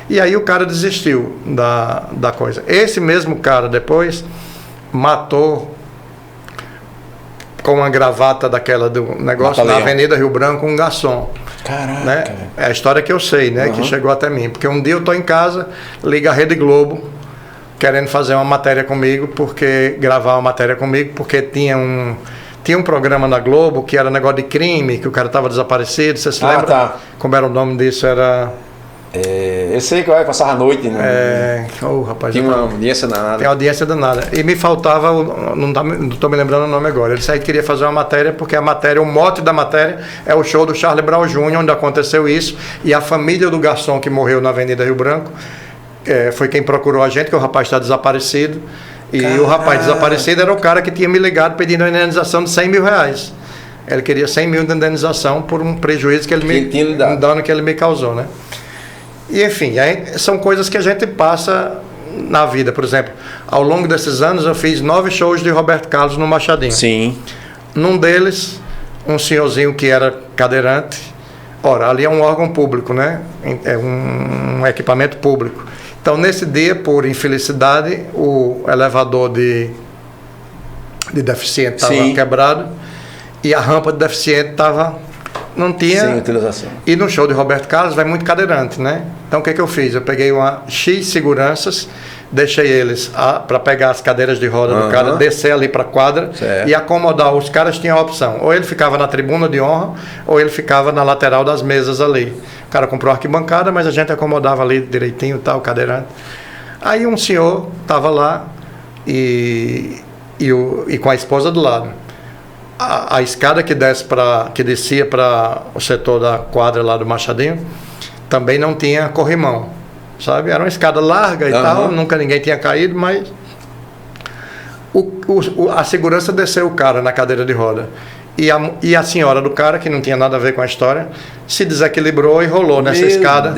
E aí o cara desistiu da coisa. Esse mesmo cara depois matou com uma gravata daquela do negócio na Avenida Rio Branco um garçom. Caraca. Né? É a história que eu sei, né? Que chegou até mim. Porque um dia eu estou em casa, liga a Rede Globo, querendo fazer uma matéria comigo, gravar uma matéria comigo, porque tinha um programa na Globo que era negócio de crime, que o cara estava desaparecido. Você se lembra? Tá. Como era o nome disso? Era... eu sei que vai passar a noite, né? Rapaz, tem uma audiência danada. Tem audiência danada. E me faltava, não estou me lembrando o nome agora. Ele saiu que queria fazer uma matéria, porque o mote da matéria é o show do Charlie Brown Jr., onde aconteceu isso, e a família do garçom que morreu na Avenida Rio Branco foi quem procurou a gente, que o rapaz está desaparecido. E o rapaz desaparecido era o cara que tinha me ligado pedindo uma indenização de 100 mil reais. Ele queria 100 mil de indenização por um prejuízo um dano que ele me causou, né? E enfim, aí são coisas que a gente passa na vida. Por exemplo, ao longo desses anos eu fiz 9 shows de Roberto Carlos no Machadinho. Sim. Num deles, um senhorzinho que era cadeirante. Ora, ali é um órgão público, né? É um equipamento público. Então, nesse dia, por infelicidade, o elevador de deficiente estava quebrado e a rampa de deficiente não tinha... Sem utilização. E no show de Roberto Carlos vai muito cadeirante, né? Então, o que eu fiz? Eu peguei uma X seguranças, deixei eles para pegar as cadeiras de roda do cara, descer ali para a quadra e acomodar. Os caras tinham a opção, ou ele ficava na tribuna de honra, ou ele ficava na lateral das mesas ali. O cara comprou arquibancada, mas a gente acomodava ali direitinho, tal, cadeirante. Aí um senhor estava lá e com a esposa do lado. A escada que descia para o setor da quadra lá do Machadinho também não tinha corrimão, sabe? Era uma escada larga e tal, nunca ninguém tinha caído, mas a segurança desceu o cara na cadeira de roda. E a senhora do cara, que não tinha nada a ver com a história, se desequilibrou e rolou nessa escada.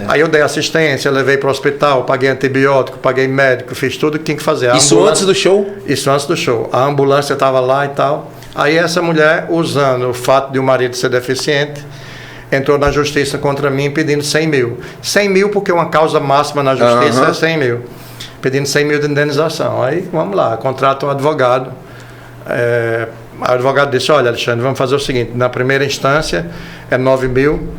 Aí eu dei assistência, levei para o hospital, paguei antibiótico, paguei médico, fiz tudo que tinha que fazer. Isso antes do show? Isso antes do show. A ambulância estava lá e tal. Aí essa mulher, usando o fato de o marido ser deficiente, entrou na justiça contra mim pedindo 100 mil. 100 mil porque uma causa máxima na justiça é 100 mil. pedindo 100 mil de indenização. Aí, vamos lá, contrata um advogado. O advogado disse, olha, Alexandre, vamos fazer o seguinte, na primeira instância é 9 mil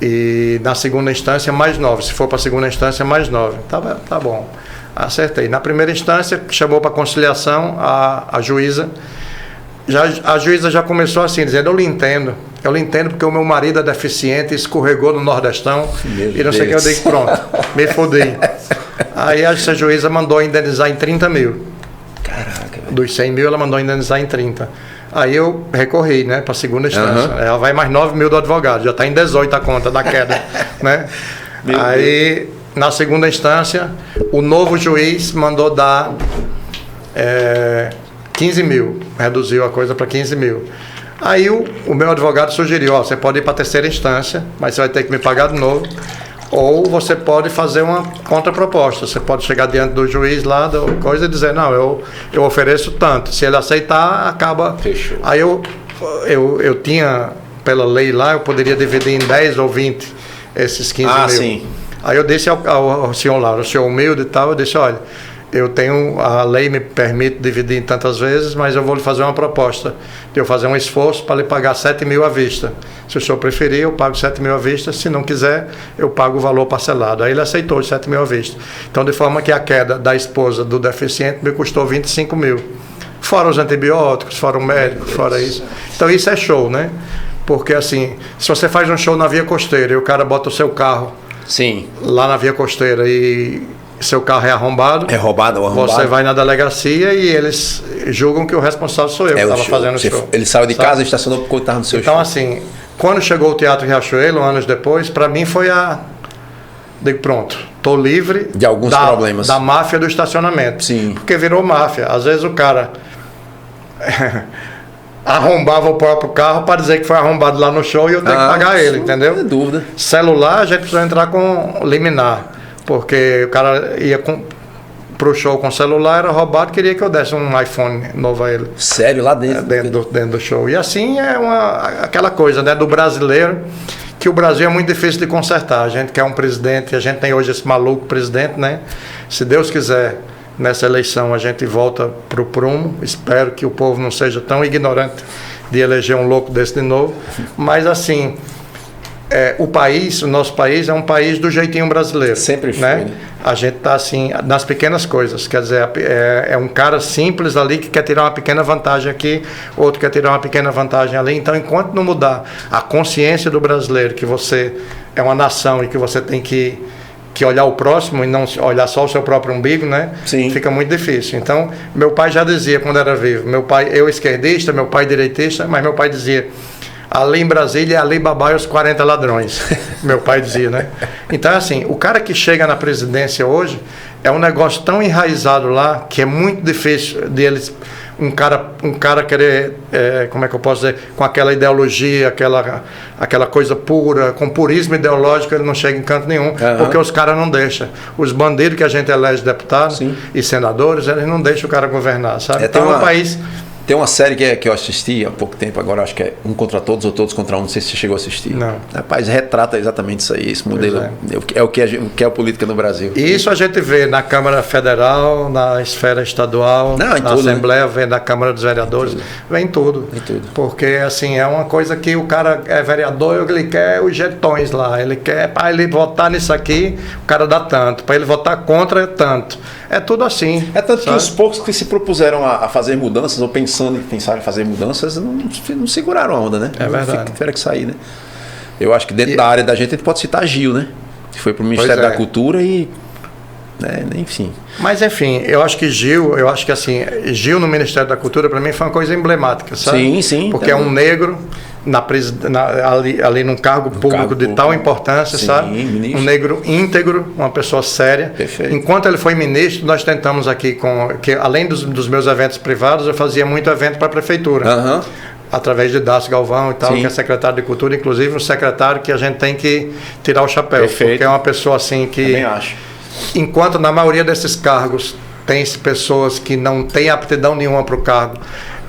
e na segunda instância mais 9, se for para a segunda instância mais 9. Tá bom, acertei. Na primeira instância, chamou para conciliação a juíza. A juíza já começou assim, dizendo, eu lhe entendo porque o meu marido é deficiente, escorregou no Nordestão e não sei o que, eu digo, pronto, me fodei. Aí essa juíza mandou indenizar em 30 mil. Caraca, velho. Dos 100 mil ela mandou indenizar em 30. Aí eu recorri, né, para a segunda instância. Ela vai mais 9 mil do advogado, já está em 18 a conta da queda, né? Aí, na segunda instância, o novo juiz mandou dar 15 mil, reduziu a coisa para 15 mil. Aí o meu advogado sugeriu, você pode ir para a terceira instância, mas você vai ter que me pagar de novo, ou você pode fazer uma contraproposta, você pode chegar diante do juiz lá, da coisa, e dizer, não, eu ofereço tanto, se ele aceitar, acaba. Fechou. Aí eu tinha, pela lei lá, eu poderia dividir em 10 ou 20 esses 15 mil. Sim. Aí eu disse ao senhor lá, o senhor humilde e tal, eu disse, olha, a lei me permite dividir em tantas vezes, mas eu vou lhe fazer uma proposta de eu fazer um esforço para lhe pagar 7 mil à vista. Se o senhor preferir, eu pago 7 mil à vista, se não quiser, eu pago o valor parcelado. Aí ele aceitou os 7 mil à vista. Então, de forma que a queda da esposa do deficiente me custou 25 mil. Fora os antibióticos, fora o médico, fora isso. Então, isso é show, né? Porque, assim, se você faz um show na via costeira e o cara bota o seu carro lá na via costeira e seu carro é arrombado. É roubado ou arrombado. Você vai na delegacia e eles julgam que o responsável sou eu que estava fazendo o show. Ele saiu de casa e estacionou porque estava no seu show. Então, assim, quando chegou o Teatro Riachuelo, anos depois, para mim foi digo, pronto, estou livre de alguns problemas. Da máfia do estacionamento. Sim. Porque virou máfia. Às vezes o cara arrombava o próprio carro para dizer que foi arrombado lá no show e eu tenho que pagar ele, entendeu? Sem dúvida. Celular, a gente precisa entrar com liminar. Porque o cara ia pro show com celular, era roubado, queria que eu desse um iPhone novo a ele. Sério? Lá dentro? Dentro do show. E assim é aquela coisa, né, do brasileiro, que o Brasil é muito difícil de consertar. A gente quer um presidente, a gente tem hoje esse maluco presidente, né? Se Deus quiser, nessa eleição a gente volta pro prumo. Espero que o povo não seja tão ignorante de eleger um louco desse de novo. Mas assim... o nosso país é um país do jeitinho brasileiro. Sempre foi, né? né? A gente está assim, nas pequenas coisas. Quer dizer, é um cara simples ali que quer tirar uma pequena vantagem aqui, outro quer tirar uma pequena vantagem ali. Então, enquanto não mudar a consciência do brasileiro, que você é uma nação e que você tem que olhar o próximo e não olhar só o seu próprio umbigo, né? Sim. Fica muito difícil. Então, meu pai já dizia quando era vivo, eu esquerdista, meu pai direitista, mas meu pai dizia... A lei em Brasília é a lei babá e os 40 ladrões, meu pai dizia, né? Então, assim, o cara que chega na presidência hoje é um negócio tão enraizado lá que é muito difícil deles, um cara querer, como é que eu posso dizer, com aquela ideologia, aquela coisa pura, com purismo ideológico, ele não chega em canto nenhum, porque os caras não deixam. Os bandidos que a gente elege deputados e senadores, eles não deixam o cara governar, sabe? Então, é um país... Tem uma série que eu assisti há pouco tempo, agora acho que é Um Contra Todos ou Todos Contra Um, não sei se você chegou a assistir. Não. Rapaz, retrata exatamente isso aí, esse modelo. É o que é a política no Brasil. E isso a gente vê na Câmara Federal, na esfera estadual, na Assembleia, vem na Câmara dos Vereadores, vem tudo. Porque, assim, é uma coisa que o cara é vereador, ele quer os jetões lá, ele quer, para ele votar nisso aqui, o cara dá tanto, para ele votar contra é tanto. É tudo assim. É tanto que os poucos que se propuseram a fazer mudanças, ou pensaram em fazer mudanças, não seguraram a onda, né? É verdade. Tiveram que sair, né? Eu acho que dentro da área da gente a gente pode citar Gil, né? Que foi para o Ministério da Cultura e... enfim. Mas enfim, eu acho que Gil no Ministério da Cultura para mim foi uma coisa emblemática, sabe? Sim. Porque é um negro ali num cargo público de tal importância, sabe? Ministro. Um negro íntegro, uma pessoa séria. Perfeito. Enquanto ele foi ministro, nós tentamos aqui, que além dos meus eventos privados, eu fazia muito evento para a prefeitura. Através de Dácio Galvão e tal, que é secretário de Cultura, inclusive um secretário que a gente tem que tirar o chapéu. Perfeito. Porque é uma pessoa assim que... Também acho. Enquanto na maioria desses cargos tem pessoas que não têm aptidão nenhuma para o cargo,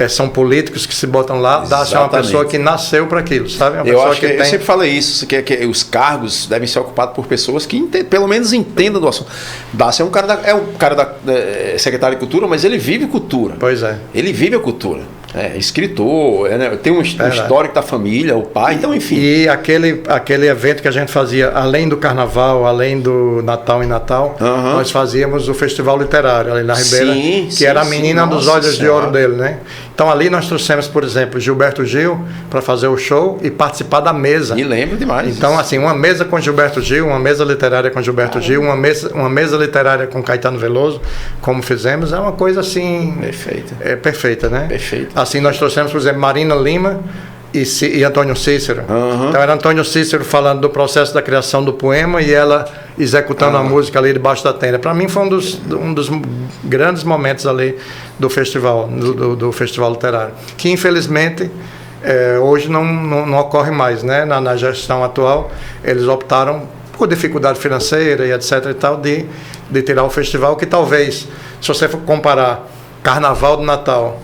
são políticos que se botam lá. Dácio é uma pessoa que nasceu para aquilo, sabe? Eu acho que eu sempre falei isso, que os cargos devem ser ocupados por pessoas que pelo menos entendam do assunto. Dácio é um cara da secretário de Cultura, mas ele vive cultura. Pois é. Ele vive a cultura. Escritor, tem um histórico da família, o pai, então enfim. E aquele evento que a gente fazia, além do Carnaval, além do Natal em Natal, nós fazíamos o Festival Literário ali na Ribeira, que era a menina dos olhos de ouro dele, né? Então ali nós trouxemos, por exemplo, Gilberto Gil para fazer o show e participar da mesa. Me lembro demais. Então, assim, uma mesa com Gilberto Gil, uma mesa literária com Gilberto Gil, uma mesa literária com Caetano Veloso, como fizemos, é uma coisa assim... Perfeita. Perfeita, né? Perfeita. Assim, nós trouxemos, por exemplo, Marina Lima e Antônio Cícero. Então era Antônio Cícero falando do processo da criação do poema e ela executando a música ali debaixo da tenda. Para mim foi um dos grandes momentos ali do festival, do festival literário, que infelizmente hoje não ocorre mais, né? Na gestão atual eles optaram por dificuldade financeira e etc e tal de tirar o festival, que talvez, se você for comparar Carnaval do Natal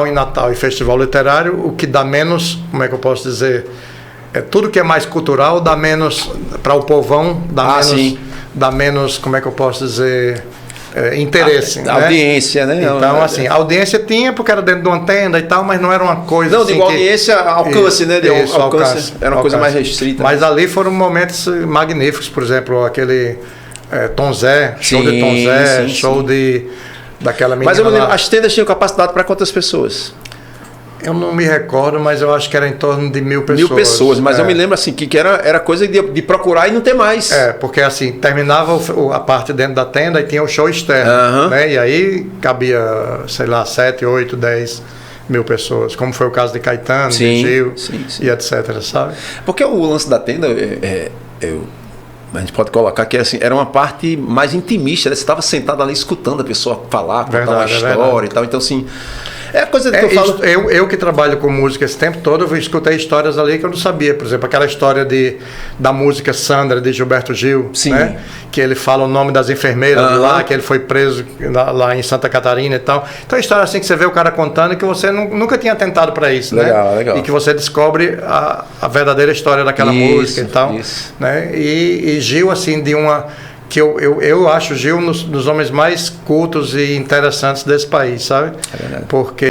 em Natal e Festival Literário, o que dá menos, como é que eu posso dizer, tudo que é mais cultural dá menos para o povão, dá menos, como é que eu posso dizer, interesse. A audiência, né? Então, assim, a audiência tinha, porque era dentro de uma tenda e tal, mas não era uma coisa não, assim. Não, audiência, alcance, né? Alcance, era uma coisa mais restrita. Mas ali foram momentos magníficos, por exemplo, aquele Tom Zé, show de Tom Zé, show daquela menina. Mas eu me lembro, as tendas tinham capacidade para quantas pessoas? Eu não me recordo, mas eu acho que era em torno de 1.000 pessoas. 1.000 pessoas, mas eu me lembro assim que era coisa de procurar e não ter mais. Porque assim, terminava a parte dentro da tenda e tinha o show externo, né? E aí cabia, sei lá, 7, 8, 10 mil pessoas, como foi o caso de Caetano, de Gil e etc, sabe? Porque o lance da tenda, a gente pode colocar que assim, era uma parte mais intimista, né? Você estava sentado ali escutando a pessoa falar, contar uma história e tal. Então, assim, é a coisa que eu falo. Eu que trabalho com música esse tempo todo, eu escutei histórias ali que eu não sabia. Por exemplo, aquela história da música Sandra, de Gilberto Gil, né? Que ele fala o nome das enfermeiras de lá, que ele foi preso lá em Santa Catarina e tal. Então, é história assim que você vê o cara contando e que você nunca tinha atentado para isso, legal, né? Legal. E que você descobre a verdadeira história daquela música e tal. Né? E Gil, assim, que eu acho Gil nos homens mais cultos e interessantes desse país, sabe? É verdade. Porque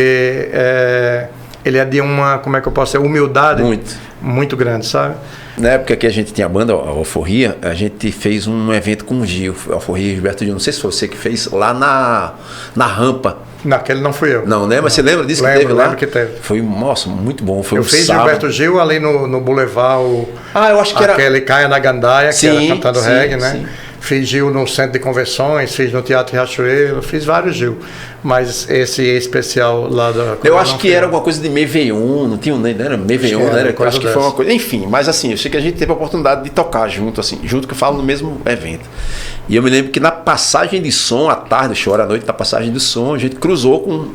ele é de uma, como é que eu posso dizer, humildade muito grande, sabe? Na época que a gente tinha a banda, a Alforria, a gente fez um evento com o Gil, Alforria e Gilberto Gil, não sei se foi você que fez, lá na rampa. Naquele não fui eu. Não, né? Mas você lembra disso que teve lá? Lembro que teve. Foi, nossa, muito bom. Foi eu fiz sábado. Gilberto Gil ali no Boulevard, eu acho que aquele Caia na Gandaia, que era cantando reggae, né? Sim. Fiz Gil no Centro de Convenções, fiz no Teatro Riachuelo, fiz vários Gil. Mas esse especial lá da... Eu acho que era alguma coisa de Méveillon, não tinha, né? Era Méveillon, né? Acho que foi uma coisa... Enfim, mas assim, eu sei que a gente teve a oportunidade de tocar junto que eu falo no mesmo evento. E eu me lembro que na passagem de som, à tarde, o show era à noite, na passagem de som, a gente cruzou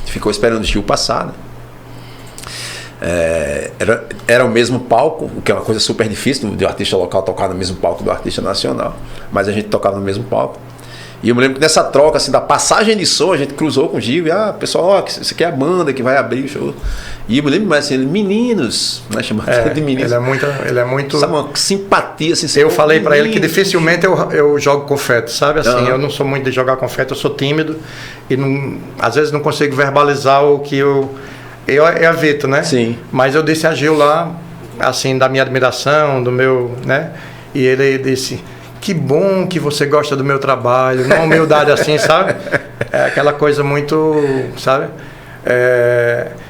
ficou esperando o Gil passar, né? Era o mesmo palco, o que é uma coisa super difícil de um artista local tocar no mesmo palco do artista nacional, mas a gente tocava no mesmo palco. E eu me lembro que nessa troca assim, da passagem de som, a gente cruzou com o Gil e pessoal, isso aqui é a banda que vai abrir o show. E eu me lembro mais assim, meninos, né, chamado de meninos. Ele é muito sabe, uma simpatia assim. Eu falei para ele que dificilmente eu jogo confete, sabe assim, eu não sou muito de jogar confete, eu sou tímido e às vezes não consigo verbalizar o que eu evito, né? Sim. Mas eu disse a Gil lá, assim, da minha admiração, do meu, né? E ele disse, que bom que você gosta do meu trabalho, uma humildade assim, sabe? É aquela coisa muito, sabe?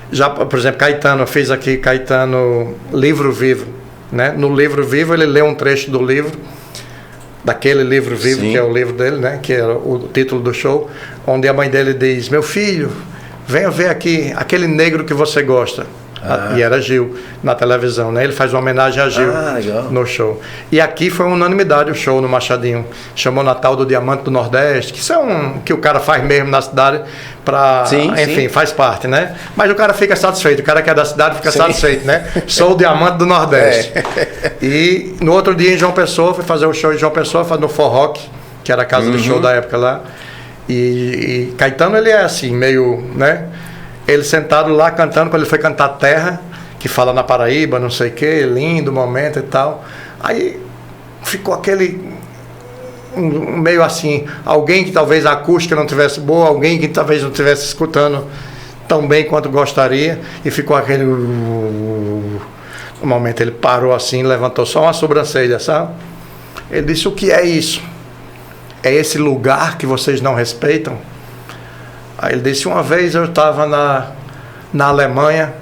Já, por exemplo, Caetano, eu fiz aqui Caetano Livro Vivo, né? No Livro Vivo ele lê um trecho do livro, daquele Livro Vivo, que é o livro dele, né? Que era o título do show, onde a mãe dele diz, meu filho, venha ver aqui aquele negro que você gosta. E era Gil na televisão, né? Ele faz uma homenagem a Gil no show. E aqui foi uma unanimidade o show no Machadinho. Chamou Natal do Diamante do Nordeste, que isso é que o cara faz mesmo na cidade para, enfim, faz parte, né? Mas o cara fica satisfeito, o cara que é da cidade fica satisfeito, né? Sou o Diamante do Nordeste. E no outro dia em João Pessoa, fui fazer o show em João Pessoa, no Forrock, que era a casa do show da época lá. E Caetano, ele é assim, meio, né? ele sentado lá cantando, quando ele foi cantar Terra, que fala na Paraíba, não sei o que, lindo momento e tal. Aí ficou aquele meio assim, alguém que talvez a acústica não tivesse boa, alguém que talvez não estivesse escutando tão bem quanto gostaria, e ficou aquele... No momento ele parou assim, levantou só uma sobrancelha, sabe? Ele disse: o que é isso? É esse lugar que vocês não respeitam? Aí ele disse: uma vez eu estava na Alemanha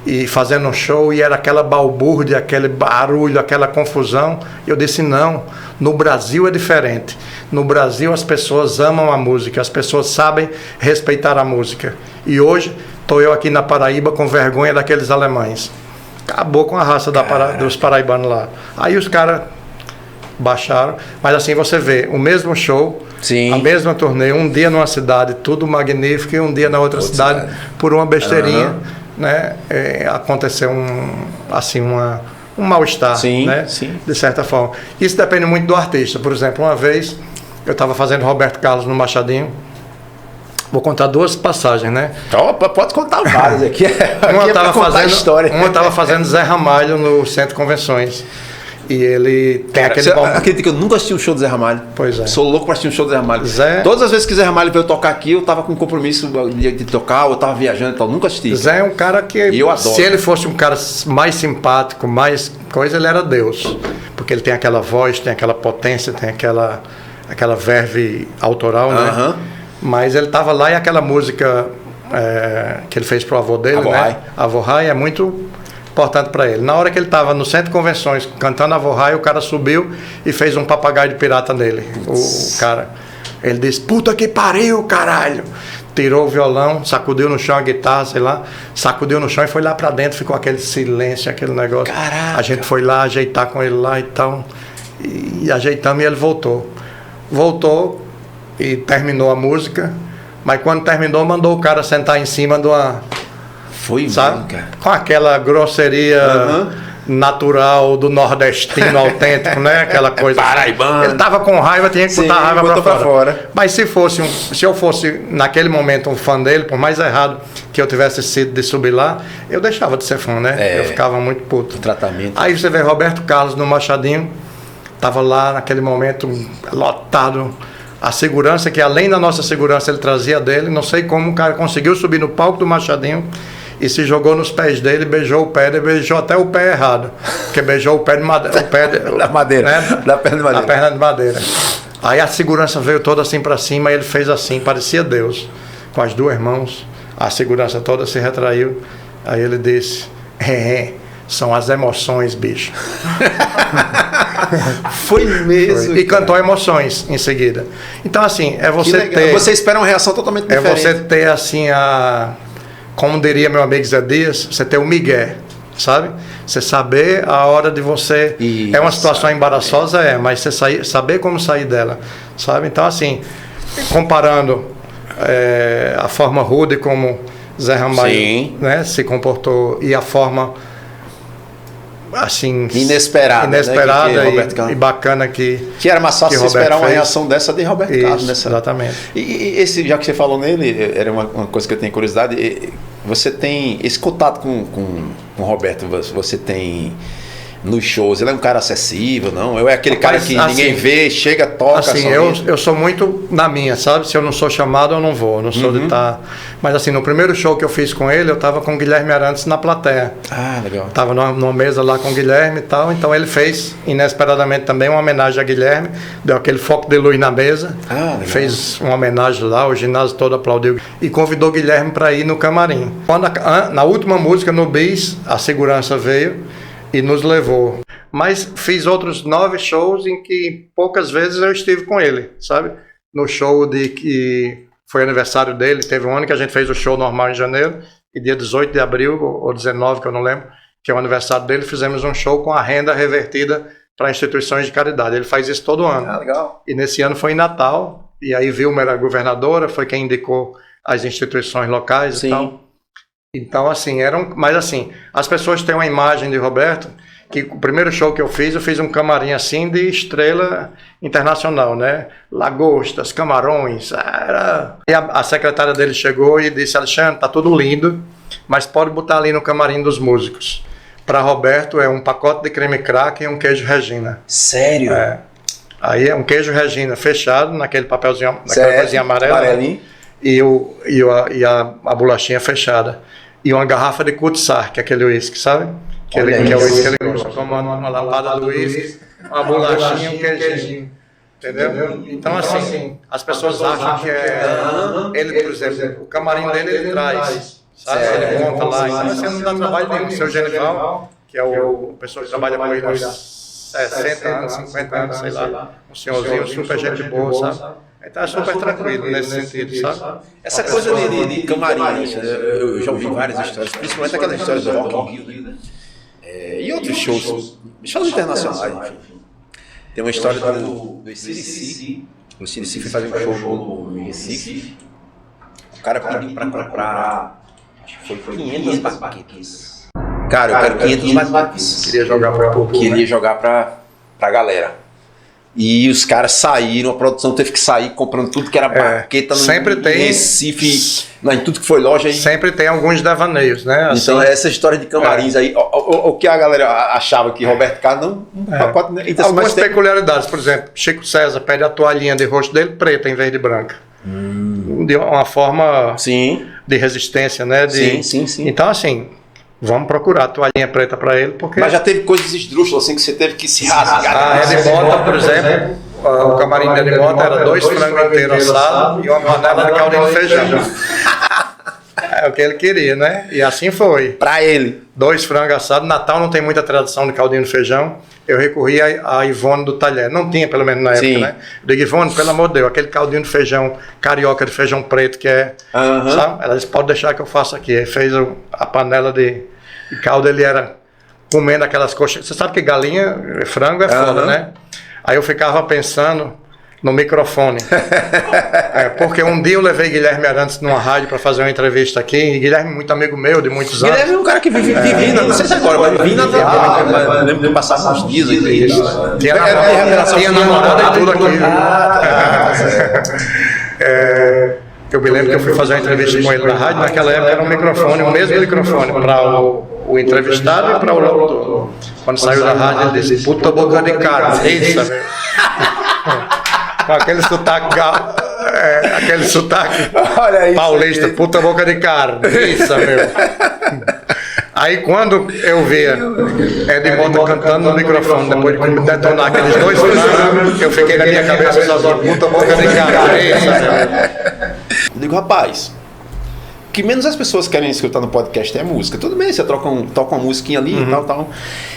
e fazendo um show, e era aquela balbúrdia, aquele barulho, aquela confusão. Eu disse: não, no Brasil é diferente. No Brasil as pessoas amam a música, as pessoas sabem respeitar a música. E hoje estou eu aqui na Paraíba com vergonha daqueles alemães. Acabou com a raça dos paraibanos lá. Aí os caras baixaram, mas assim você vê o mesmo show, sim, a mesma turnê, um dia numa cidade tudo magnífico e um dia na outra cidade por uma besteirinha, né, aconteceu um mal-estar, sim, né, sim, de certa forma. Isso depende muito do artista. Por exemplo, uma vez eu estava fazendo Roberto Carlos no Machadinho. Vou contar duas passagens, né? Opa, pode contar várias aqui. Uma estava fazendo Zé Ramalho no Centro de Convenções. E ele tem aquele... Acredita que eu nunca assisti um show do Zé Ramalho? Pois é. Sou louco para assistir um show do Zé Ramalho. Todas as vezes que Zé Ramalho veio tocar aqui, eu tava com compromisso de tocar, eu tava viajando e tal, nunca assisti. Zé é um cara que... eu adoro. Se ele fosse um cara mais simpático, mais coisa, ele era Deus. Porque ele tem aquela voz, tem aquela potência, tem aquela verve autoral, né? Mas ele estava lá, e aquela música que ele fez pro avô dele, né? Avohai é muito importante para ele. Na hora que ele estava no Centro de Convenções cantando Avohai, o cara subiu e fez um papagaio de pirata nele. O cara, ele disse: puta que pariu, caralho! Tirou o violão, sacudiu no chão a guitarra, sei lá, sacudiu no chão e foi lá para dentro. Ficou aquele silêncio, aquele negócio. Caraca. A gente foi lá ajeitar com ele lá e tal, e ajeitamos, e ele voltou e terminou a música, mas quando terminou mandou o cara sentar em cima de uma... Foi, sabe? Cara. Com aquela grosseria natural do nordestino autêntico, né? Aquela coisa. Paraibano. Ele tava com raiva, tinha que botar a raiva pra fora. Mas se eu fosse naquele momento um fã dele, por mais errado que eu tivesse sido de subir lá, eu deixava de ser fã, né? Eu ficava muito puto. Tratamento. Aí você vê Roberto Carlos no Machadinho, tava lá naquele momento lotado. A segurança, que além da nossa segurança ele trazia dele, não sei como o cara conseguiu subir no palco do Machadinho e se jogou nos pés dele, beijou o pé, ele beijou até o pé errado, porque beijou o pé de madeira, da madeira, né? Da perna de madeira. Da perna de madeira. Aí a segurança veio toda assim para cima, e ele fez assim, parecia Deus, com as duas mãos, a segurança toda se retraiu, aí ele disse: são as emoções, bicho. Foi mesmo. Foi. E cantou Emoções em seguida. Então, assim, é você ter... Você espera uma reação totalmente diferente. É você ter, assim, como diria meu amigo Zé Dias, você ter o migué, sabe? Você saber a hora de você... Isso, é uma situação embaraçosa, mas você saber como sair dela, sabe? Então, assim, comparando a forma rude como Zé Ramalho, né, se comportou, e a forma... assim, inesperada, né? E bacana que era mais fácil você esperar uma reação dessa de Roberto Carlos. Exatamente. E esse, já que você falou nele, era uma coisa que eu tenho curiosidade. Você tem esse contato com o Roberto, você tem nos shows, ele é um cara acessível, não? Eu é aquele cara que ninguém vê, chega, toca. Assim, eu sou muito na minha, sabe? Se eu não sou chamado, eu não vou. Eu não sou de estar... Mas assim, no primeiro show que eu fiz com ele, eu estava com o Guilherme Arantes na plateia. Ah, legal. Estava numa mesa lá com o Guilherme e tal, então ele fez, inesperadamente também, uma homenagem a Guilherme, deu aquele foco de luz na mesa, fez uma homenagem lá, o ginásio todo aplaudiu, e convidou o Guilherme para ir no camarim. Quando na última música, no bis, a segurança veio e nos levou. Mas fiz outros 9 shows em que poucas vezes eu estive com ele, sabe? No show que foi aniversário dele, teve um ano que a gente fez o show normal em janeiro, e dia 18 de abril, ou 19, que eu não lembro, que é o aniversário dele, fizemos um show com a renda revertida para instituições de caridade. Ele faz isso todo ano. Legal. E nesse ano foi em Natal, e aí Vilma era a governadora, foi quem indicou as instituições locais. Sim. E tal. Então, assim, mas assim, as pessoas têm uma imagem de Roberto que o primeiro show que eu fiz um camarim assim de estrela internacional, né? Lagostas, camarões, E a secretária dele chegou e disse: Alexandre, tá tudo lindo, mas pode botar ali no camarim dos músicos. Para Roberto é um pacote de creme crack e um queijo Regina. Sério? É. Aí é um queijo Regina fechado naquele papelzinho, naquela coisinha amarela. Amarelinho. E a bolachinha fechada. E uma garrafa de Kutsar, que é aquele uísque, sabe? Que é o uísque que ele gosta. Toma uma lapada do uísque, uma bolachinha e um queijinho. Entendeu? Então, assim, as pessoas acham que ele, por exemplo, o camarim dele ele traz, sabe? Ele monta lá. Então, assim, não dá trabalho nenhum. O seu Genival, que é o pessoa que trabalha com ele há 60 anos, 50 anos, sei lá. Um senhorzinho super gente boa, sabe? Então é super tranquilo nesse sentido, sabe? Essa coisa de camarim, eu já ouvi várias histórias, principalmente aquelas histórias do Rock in Rio, né? E outros shows internacionais, enfim. Tem uma história do AC/DC. O AC/DC foi fazer um show no Recife. O cara pediu pra comprar, acho que foi 500 baquetas. Cara, eu quero 500 baquetas. Queria jogar pra galera. E os caras saíram, a produção teve que sair comprando tudo que era baqueta sempre no tem, Recife, em tudo que foi loja. Sempre tem alguns devaneios, né? Assim, então essa história de camarins aí, o que a galera achava que Roberto Carlos não... Então, algumas peculiaridades, por exemplo, Chico César pede a toalhinha de rosto dele preta em vez de branca. De uma forma de resistência, né? Sim. Então, assim... Vamos procurar a toalhinha preta para ele, porque... Mas já teve coisas esdrúxulas, assim, que você teve que se rasgar. A Ed Mota, por exemplo, o camarim da Ed Mota era 2 frangos inteiros assados e uma panela de caldinho de feijão. É o que ele queria, né? E assim foi. Para ele. 2 frangos assados. Natal não tem muita tradição de caldinho de feijão. Eu recorri a Ivone do Talher. Não tinha, pelo menos na época, né? Eu digo, Ivone, pelo amor de Deus, aquele caldinho de feijão carioca de feijão preto que é... Sabe? Ela disse, pode deixar que eu faço aqui. Aí fez a panela de caldo, ele era comendo aquelas coxas. Você sabe que galinha, frango é foda, né? Aí eu ficava pensando no microfone. Porque um dia eu levei Guilherme Arantes numa rádio para fazer uma entrevista aqui. E Guilherme é muito amigo meu, de muitos anos. Guilherme é um cara que vive, não sei se agora, mas vive na TV. Eu lembro de passar uns dias aí. Tinha namorada e tudo aqui. Eu me lembro que eu fui fazer uma entrevista com ele na rádio. Naquela época era um microfone, o mesmo microfone para o entrevistado e para o locutor. Quando saiu da rádio, ele disse: puta boca de cara, isso, velho. Com aquele sotaque paulista, puta boca de cara, isso, meu. Aí quando eu via Ed Mota cantando no microfone, depois de detonar aqueles 2 frangos, eu fiquei na minha cabeça sozinho, puta boca de cara, isso, meu. Eu digo, rapaz, o que menos as pessoas querem escutar no podcast é a música. Tudo bem, você toca uma musiquinha ali e tal.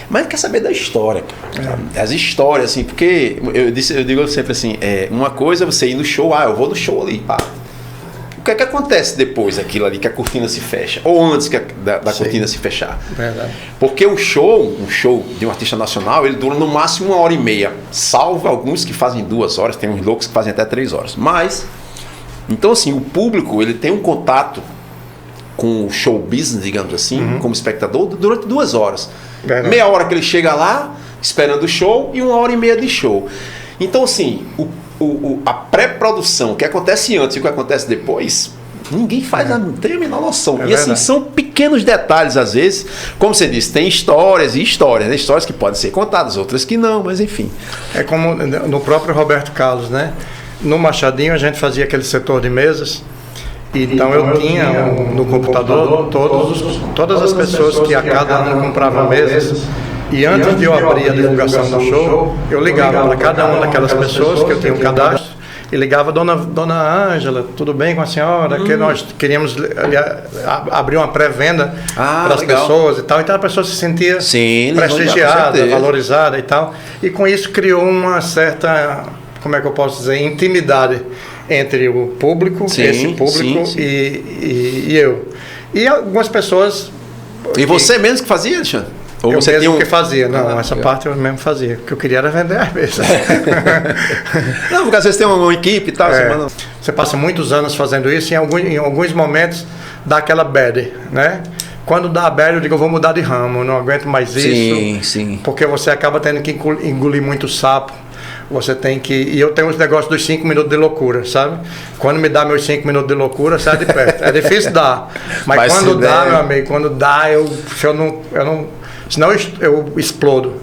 Mas quer saber da história, cara. As histórias, assim, porque eu digo sempre assim, uma coisa é você ir no show, eu vou no show ali, pá. O que é que acontece depois daquilo ali, que a cortina se fecha? Ou antes da cortina se fechar? Verdade. Porque um show de um artista nacional, ele dura no máximo 1h30. Salvo alguns que fazem 2 horas, tem uns loucos que fazem até 3 horas. Mas... Então, assim, o público, ele tem um contato com o show business, digamos assim, como espectador, durante 2 horas. Verdade. Meia hora que ele chega lá, esperando o show, e 1h30 de show. Então, assim, a pré-produção, o que acontece antes e o que acontece depois, ninguém não tem a menor noção. E, assim, são pequenos detalhes, às vezes. Como você disse, tem histórias e histórias, né? Histórias que podem ser contadas, outras que não, mas enfim. É como no próprio Roberto Carlos, né? No Machadinho a gente fazia aquele setor de mesas, então eu tinha no computador todas as pessoas que a cada ano compravam mesas, e antes de eu abrir a divulgação do show, eu ligava para cada uma daquelas pessoas que eu tinha um cadastro, e ligava, dona Ângela, tudo bem com a senhora? Que nós queríamos abrir uma pré-venda para as pessoas e tal, então a pessoa se sentia prestigiada, valorizada e tal, e com isso criou uma certa... como é que eu posso dizer, intimidade entre o público, e eu. E algumas pessoas... E você mesmo que fazia, Alexandre? Ou eu você mesmo que fazia. Não, essa parte eu mesmo fazia. O que eu queria era vender às vezes. Não, porque às vezes tem uma equipe e tal. Você passa muitos anos fazendo isso e em alguns momentos dá aquela bad, né? Quando dá a bad, eu digo, eu vou mudar de ramo, eu não aguento mais isso. Sim, sim. Porque você acaba tendo que engolir muito sapo. Você tem que... E eu tenho os negócios dos 5 minutos de loucura, sabe? Quando me dá meus 5 minutos de loucura, sai de perto. É difícil dar. Mas quando dá, meu amigo, quando dá, senão eu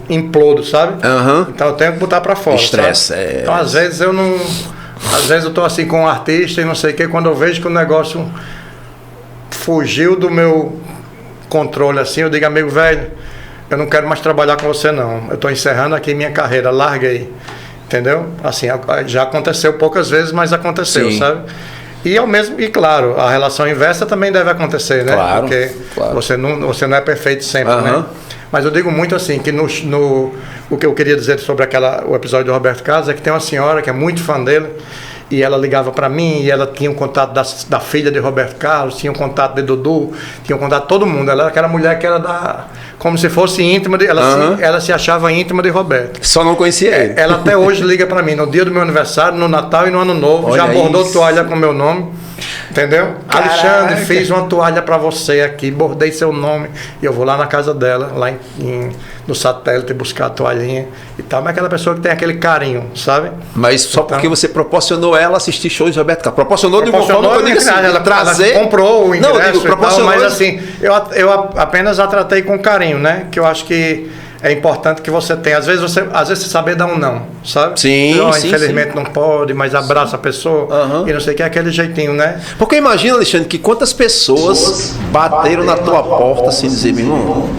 implodo, sabe? Então eu tenho que botar pra fora. Estresse. Então às vezes eu não... Às vezes eu tô assim com um artista e não sei o que, quando eu vejo que o negócio fugiu do meu controle assim, eu digo, amigo velho, eu não quero mais trabalhar com você não. Eu tô encerrando aqui minha carreira, larguei. Entendeu? Assim, já aconteceu poucas vezes, mas aconteceu, sim, sabe? E claro, a relação inversa também deve acontecer, né? Claro, porque claro. Você não é perfeito sempre, né? Mas eu digo muito assim, que o que eu queria dizer sobre o episódio do Roberto Carlos é que tem uma senhora que é muito fã dele, e ela ligava para mim, e ela tinha um contato da filha de Roberto Carlos, tinha um contato de Dudu, tinha um contato de todo mundo. Ela era aquela mulher que era como se fosse íntima, ela se achava íntima de Roberto. Só não conhecia ele. Ela até hoje liga para mim, no dia do meu aniversário, no Natal e no Ano Novo. Olha, já bordou toalha com meu nome, entendeu? Caraca. Alexandre, fiz uma toalha para você aqui, bordei seu nome, e eu vou lá na casa dela, lá no satélite, buscar a toalhinha e tal. Mas aquela pessoa que tem aquele carinho, sabe? Mas só então, porque você proporcionou ela assistir shows de Roberto Carlos. Proporcionou de uma forma que eu digo assim, ela trazer... Ela comprou o ingresso, não, eu digo, proporcionou, mas assim, eu apenas a tratei com carinho, né? Que eu acho que é importante que você tenha. Às vezes você saber dar um não, sabe? Sim, sim, infelizmente sim. Não pode, mas abraça a pessoa e não sei o que, é aquele jeitinho, né? Porque imagina, Alexandre, que quantas pessoas bateram na tua porta assim, dizer, meu irmão,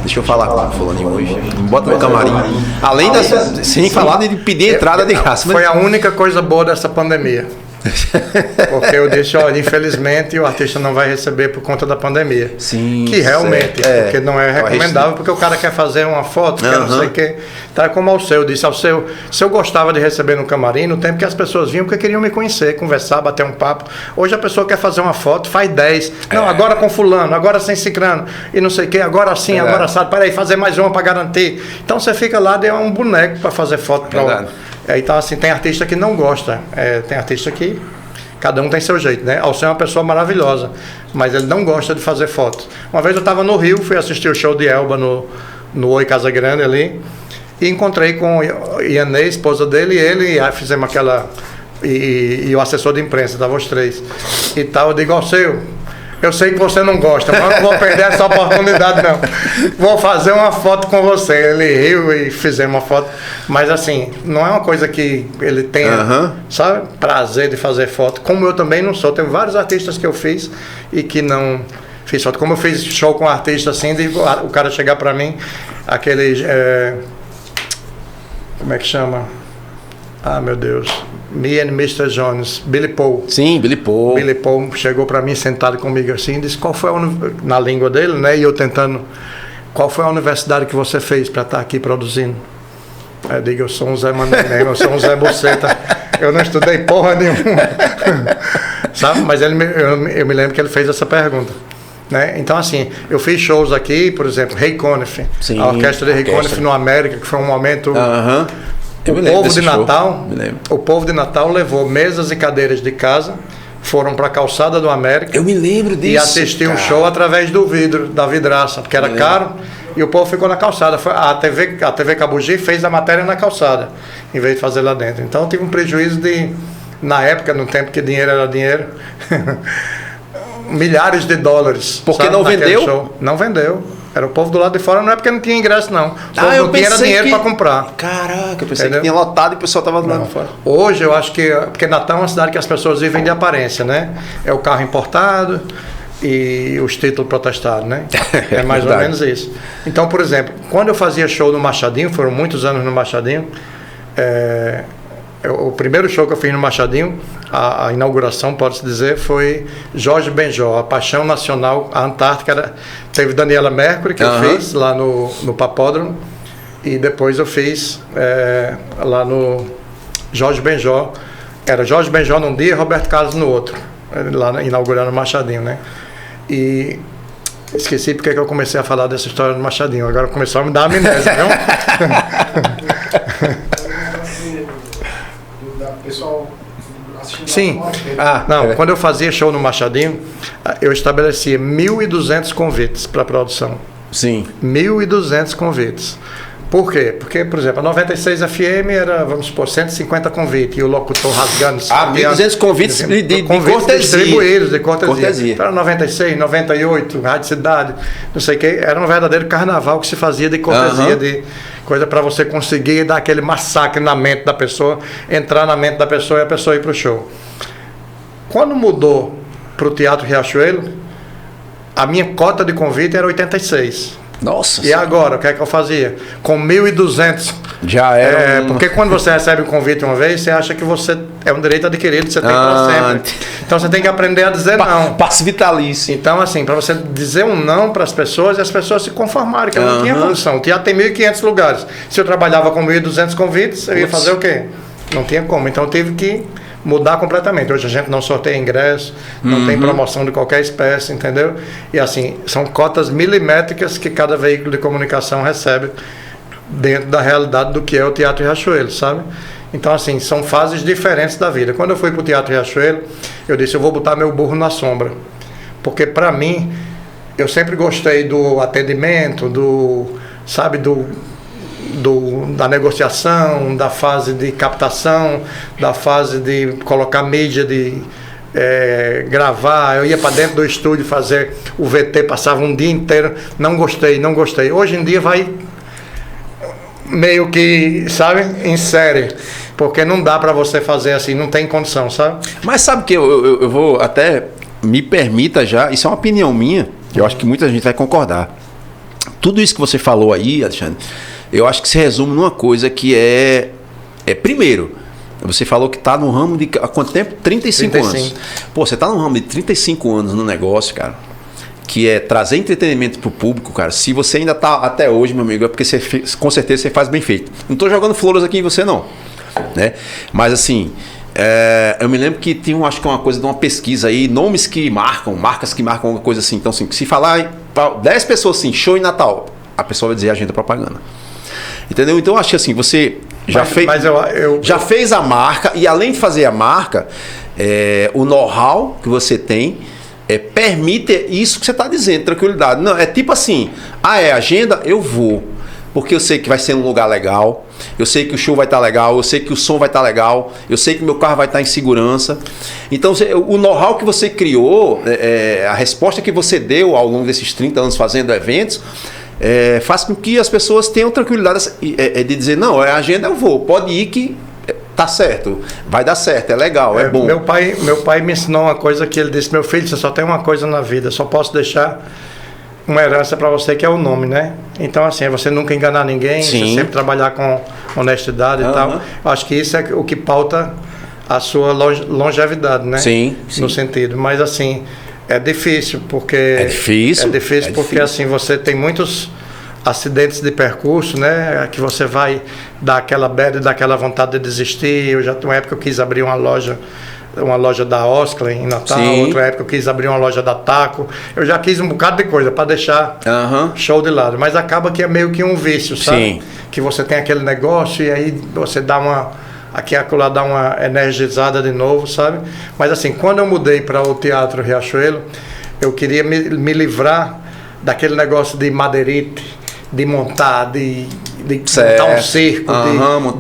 deixa eu falar com o fulaninho hoje, bota no camarim. Além sem falar de pedir entrada de graça. Foi a única coisa boa dessa pandemia. Porque eu disse, olha, infelizmente o artista não vai receber por conta da pandemia. Sim, que realmente, porque não é recomendável, porque o cara quer fazer uma foto, quer não sei o que. Tá como ao seu, eu disse ao seu, se eu gostava de receber no camarim, no tempo que as pessoas vinham porque queriam me conhecer, conversar, bater um papo. Hoje a pessoa quer fazer uma foto, faz 10. Não, agora com fulano, agora sem cicrano, e não sei o que, agora sim, agora sabe, peraí, fazer mais uma para garantir. Então você fica lá, deu um boneco para fazer foto para então assim, tem artista que não gosta, tem artista que cada um tem seu jeito, né? Alceu é uma pessoa maravilhosa, mas ele não gosta de fazer fotos. Uma vez eu estava no Rio, fui assistir o show de Elba no Oi Casa Grande ali, e encontrei com Ianê, esposa dele, e ele, e fizemos aquela, e o assessor de imprensa, estavam os três, e tal. Eu digo, Alceu, eu sei que você não gosta, mas não vou perder essa oportunidade não. Vou fazer uma foto com você. Ele riu e fizemos uma foto. Mas assim, não é uma coisa que ele tenha, sabe, prazer de fazer foto. Como eu também não sou. Tem vários artistas que eu fiz e que não fiz foto. Como eu fiz show com um artista assim, o cara chegar pra mim, aquele... como é que chama? Ah, meu Deus. Me and Mr. Jones, Billy Paul. Sim, Billy Paul. Billy Paul chegou para mim, sentado comigo assim, disse qual foi na língua dele, né? E eu tentando, qual foi a universidade que você fez para estar aqui produzindo? Eu digo, eu sou um Zé Mané, eu sou um Zé Buceta, eu não estudei porra nenhuma. Sabe? Mas eu me lembro que ele fez essa pergunta. Né? Então, assim, eu fiz shows aqui, por exemplo, Ray Conniff, a orquestra de Ray Conniff no América, que foi um momento... O povo de Natal levou mesas e cadeiras de casa, foram para a calçada do América. Eu me lembro disso. E assistiu o show através do vidro, da vidraça, porque era caro, e o povo ficou na calçada. A TV Cabugi fez a matéria na calçada, em vez de fazer lá dentro. Então eu tive um prejuízo na época, no tempo que dinheiro era dinheiro, milhares de dólares. Porque não vendeu? Show. Não vendeu. Era o povo do lado de fora, não é porque não tinha ingresso, não. O povo não tinha dinheiro para comprar. Caraca, eu pensei que tinha lotado e o pessoal estava lá fora. Hoje eu acho que... Porque Natal é uma cidade que as pessoas vivem de aparência, né? É o carro importado e os títulos protestados, né? É mais ou menos isso. Então, por exemplo, quando eu fazia show no Machadinho, foram muitos anos no Machadinho, o primeiro show que eu fiz no Machadinho, a inauguração, pode-se dizer, foi Jorge Benjó, a Paixão Nacional, a Antártica. Teve Daniela Mercury, que eu fiz lá no Papódromo, e depois eu fiz lá no Jorge Benjó. Era Jorge Benjó num dia e Roberto Carlos no outro, lá inaugurando o Machadinho, né? E esqueci porque que eu comecei a falar dessa história do Machadinho. Agora começou a me dar amnésia, viu? Pessoal, Sim. Quando eu fazia show no Machadinho, eu estabelecia 1.200 convites para a produção. Sim. 1.200 convites. Por quê? Porque, por exemplo, a 96 FM era, vamos supor, 150 convites, e o locutor rasgando... 1.200 convites de cortesia. Distribuídos, de cortesia. Era 96, 98, Rádio Cidade, não sei o quê. Era um verdadeiro carnaval que se fazia de cortesia, de coisa para você conseguir dar aquele massacre na mente da pessoa, entrar na mente da pessoa e a pessoa ir para o show. Quando mudou para o Teatro Riachuelo, a minha cota de convite era 86. Nossa. E agora, o que é que eu fazia? Com 1.200. Já era. Porque quando você recebe um convite uma vez, você acha que você é um direito adquirido, você tem para sempre. Então você tem que aprender a dizer não. Passe vitalício. Então, assim, para você dizer um não para as pessoas e as pessoas se conformarem, que eu não tinha condição. O teatro tem 1.500 lugares. Se eu trabalhava com 1.200 convites, eu ia fazer o quê? Não tinha como. Então eu tive que mudar completamente. Hoje a gente não sorteia ingresso, não tem promoção de qualquer espécie, entendeu? E assim, são cotas milimétricas que cada veículo de comunicação recebe dentro da realidade do que é o Teatro Riachuelo, sabe? Então, assim, são fases diferentes da vida. Quando eu fui para o Teatro Riachuelo, eu disse, eu vou botar meu burro na sombra. Porque, para mim, eu sempre gostei do atendimento, da negociação, da fase de captação, da fase de colocar mídia, de gravar. Eu ia para dentro do estúdio fazer o VT, passava um dia inteiro, não gostei. Hoje em dia vai meio que, sabe, em série, porque não dá para você fazer assim, não tem condição, sabe? Mas sabe que eu vou até, me permita já, isso é uma opinião minha, eu acho que muita gente vai concordar. Tudo isso que você falou aí, Alexandre, eu acho que se resume numa coisa que primeiro, você falou que está no ramo de há quanto tempo? 35 anos. Pô, você está no ramo de 35 anos no negócio, cara, que é trazer entretenimento pro público, cara. Se você ainda tá até hoje, meu amigo, é porque você com certeza você faz bem feito. Não tô jogando flores aqui em você, não, né? Mas assim, eu me lembro que tinha, acho que uma coisa de uma pesquisa aí, nomes que marcam, marcas que marcam alguma coisa assim. Então, assim, se falar para 10 pessoas assim, show em Natal, a pessoa vai dizer agenda propaganda. Entendeu? Então, eu acho que assim, você já fez a marca, e além de fazer a marca, o know-how que você tem permite isso que você está dizendo, tranquilidade. Não, é tipo assim, agenda, eu vou, porque eu sei que vai ser um lugar legal, eu sei que o show vai estar legal, eu sei que o som vai estar legal, eu sei que meu carro vai estar em segurança. Então, o know-how que você criou, a resposta que você deu ao longo desses 30 anos fazendo eventos, faz com que as pessoas tenham tranquilidade de dizer, não, a agenda eu vou, pode ir que tá certo, vai dar certo, é legal, é bom. Meu pai me ensinou uma coisa que ele disse, meu filho, você só tem uma coisa na vida, só posso deixar uma herança para você, que é o nome, né? Então, assim, é você nunca enganar ninguém, você sempre trabalhar com honestidade e tal. Eu acho que isso é o que pauta a sua longevidade, né? Sim. No sentido, mas assim, é difícil, porque... É difícil porque, assim, você tem muitos acidentes de percurso, né? Que você vai dar aquela bad, dar aquela vontade de desistir. Eu já, uma época eu quis abrir uma loja da Oscar em Natal, outra época eu quis abrir uma loja da Taco. Eu já quis um bocado de coisa para deixar show de lado, mas acaba que é meio que um vício, sabe? Sim. Que você tem aquele negócio e aí você dá uma dá uma energizada de novo, sabe? Mas assim, quando eu mudei para o Teatro Riachuelo, eu queria me livrar daquele negócio de madeirite, de montar, de montar um circo,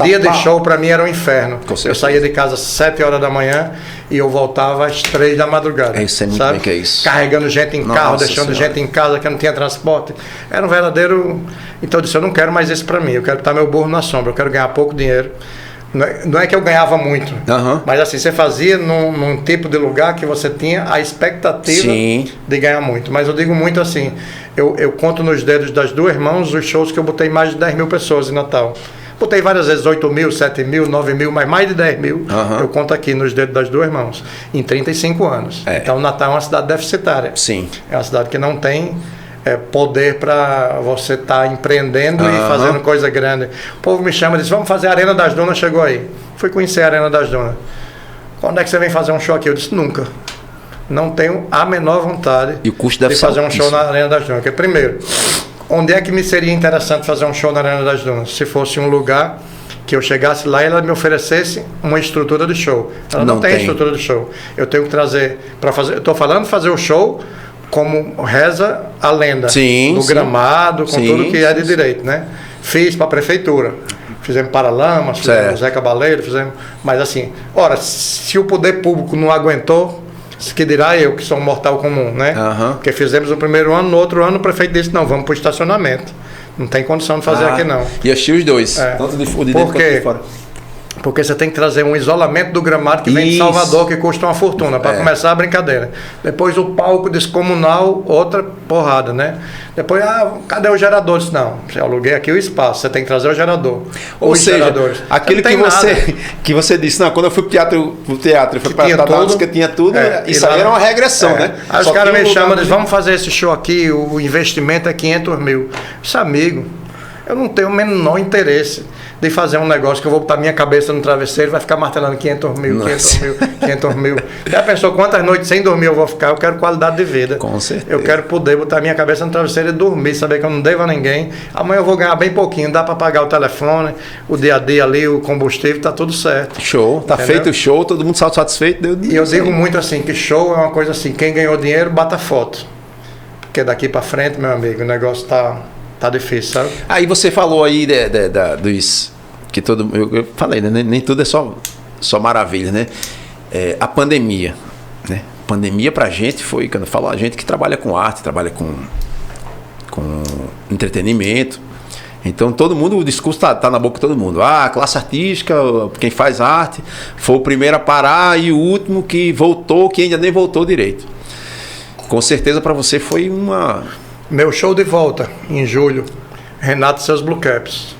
dia de show para mim era um inferno. Eu saía de casa às 7 horas da manhã e eu voltava às 3 da madrugada. Eu sei muito bem que é isso. Carregando gente em carro, deixando gente em casa que não tinha transporte. Era um verdadeiro... Então eu disse, eu não quero mais isso para mim, eu quero botar meu burro na sombra, eu quero ganhar pouco dinheiro. Não é que eu ganhava muito, mas assim, você fazia num tipo de lugar que você tinha a expectativa de ganhar muito. Mas eu digo muito assim, eu conto nos dedos das duas mãos os shows que eu botei mais de 10 mil pessoas em Natal. Botei várias vezes 8 mil, 7 mil, 9 mil, mas mais de 10 mil, eu conto aqui nos dedos das duas mãos, em 35 anos. Então Natal é uma cidade deficitária. Sim. É uma cidade que não tem... poder para você estar empreendendo e fazendo coisa grande. O povo me chama e diz, vamos fazer a Arena das Dunas, chegou aí. Fui conhecer a Arena das Dunas. Quando é que você vem fazer um show aqui? Eu disse, nunca. Não tenho a menor vontade de fazer um show na Arena das Dunas. Porque, primeiro, onde é que me seria interessante fazer um show na Arena das Dunas? Se fosse um lugar que eu chegasse lá e ela me oferecesse uma estrutura de show. Ela não tem estrutura de show. Eu tenho que trazer para fazer. Eu estou falando fazer o show como reza a lenda, no gramado, com tudo que é de direito, né? Fiz para a prefeitura. Fizemos Paralamas, fizemos Zé Cabaleiro, fizemos. Mas assim, ora, se o poder público não aguentou, que dirá eu, que sou um mortal comum, né? Porque fizemos o primeiro ano, no outro ano o prefeito disse, não, vamos para o estacionamento. Não tem condição de fazer aqui, não. E assistir os dois, tanto de dentro quanto de fora. Porque você tem que trazer um isolamento do gramado que vem de Salvador, que custa uma fortuna, para começar a brincadeira. Depois o palco descomunal, outra porrada, né? Depois, cadê os geradores? Não, eu aluguei aqui o espaço, você tem que trazer o gerador. Ou seja, geradores. Aquilo que você disse, não, quando eu fui pro teatro, fui para a música, tinha tudo, isso aí era uma regressão, né? Aí os caras me chamam e dizem, vamos fazer esse show aqui, o investimento é 500 mil. Isso, amigo, eu não tenho o menor interesse de fazer um negócio que eu vou botar minha cabeça no travesseiro e vai ficar martelando 500 mil, 500 mil. Já pensou quantas noites sem dormir eu vou ficar? Eu quero qualidade de vida. Com certeza. Eu quero poder botar minha cabeça no travesseiro e dormir, saber que eu não devo a ninguém. Amanhã eu vou ganhar bem pouquinho, dá para pagar o telefone, o dia a dia ali, o combustível, tá tudo certo. Show, tá feito o show, todo mundo satisfeito. E eu digo muito assim, que show é uma coisa assim, quem ganhou dinheiro, bata foto. Porque daqui para frente, meu amigo, o negócio tá difícil, sabe? Aí você falou aí dos... que eu falei, né? Nem tudo é só maravilha, né? A pandemia, né? Pandemia pra gente foi, quando eu falo a gente que trabalha com arte, trabalha com entretenimento, então todo mundo, o discurso tá na boca de todo mundo. A classe artística, quem faz arte, foi o primeiro a parar e o último que voltou, que ainda nem voltou direito. Com certeza para você foi uma... Meu show de volta, em julho, Renato e seus Blue Caps.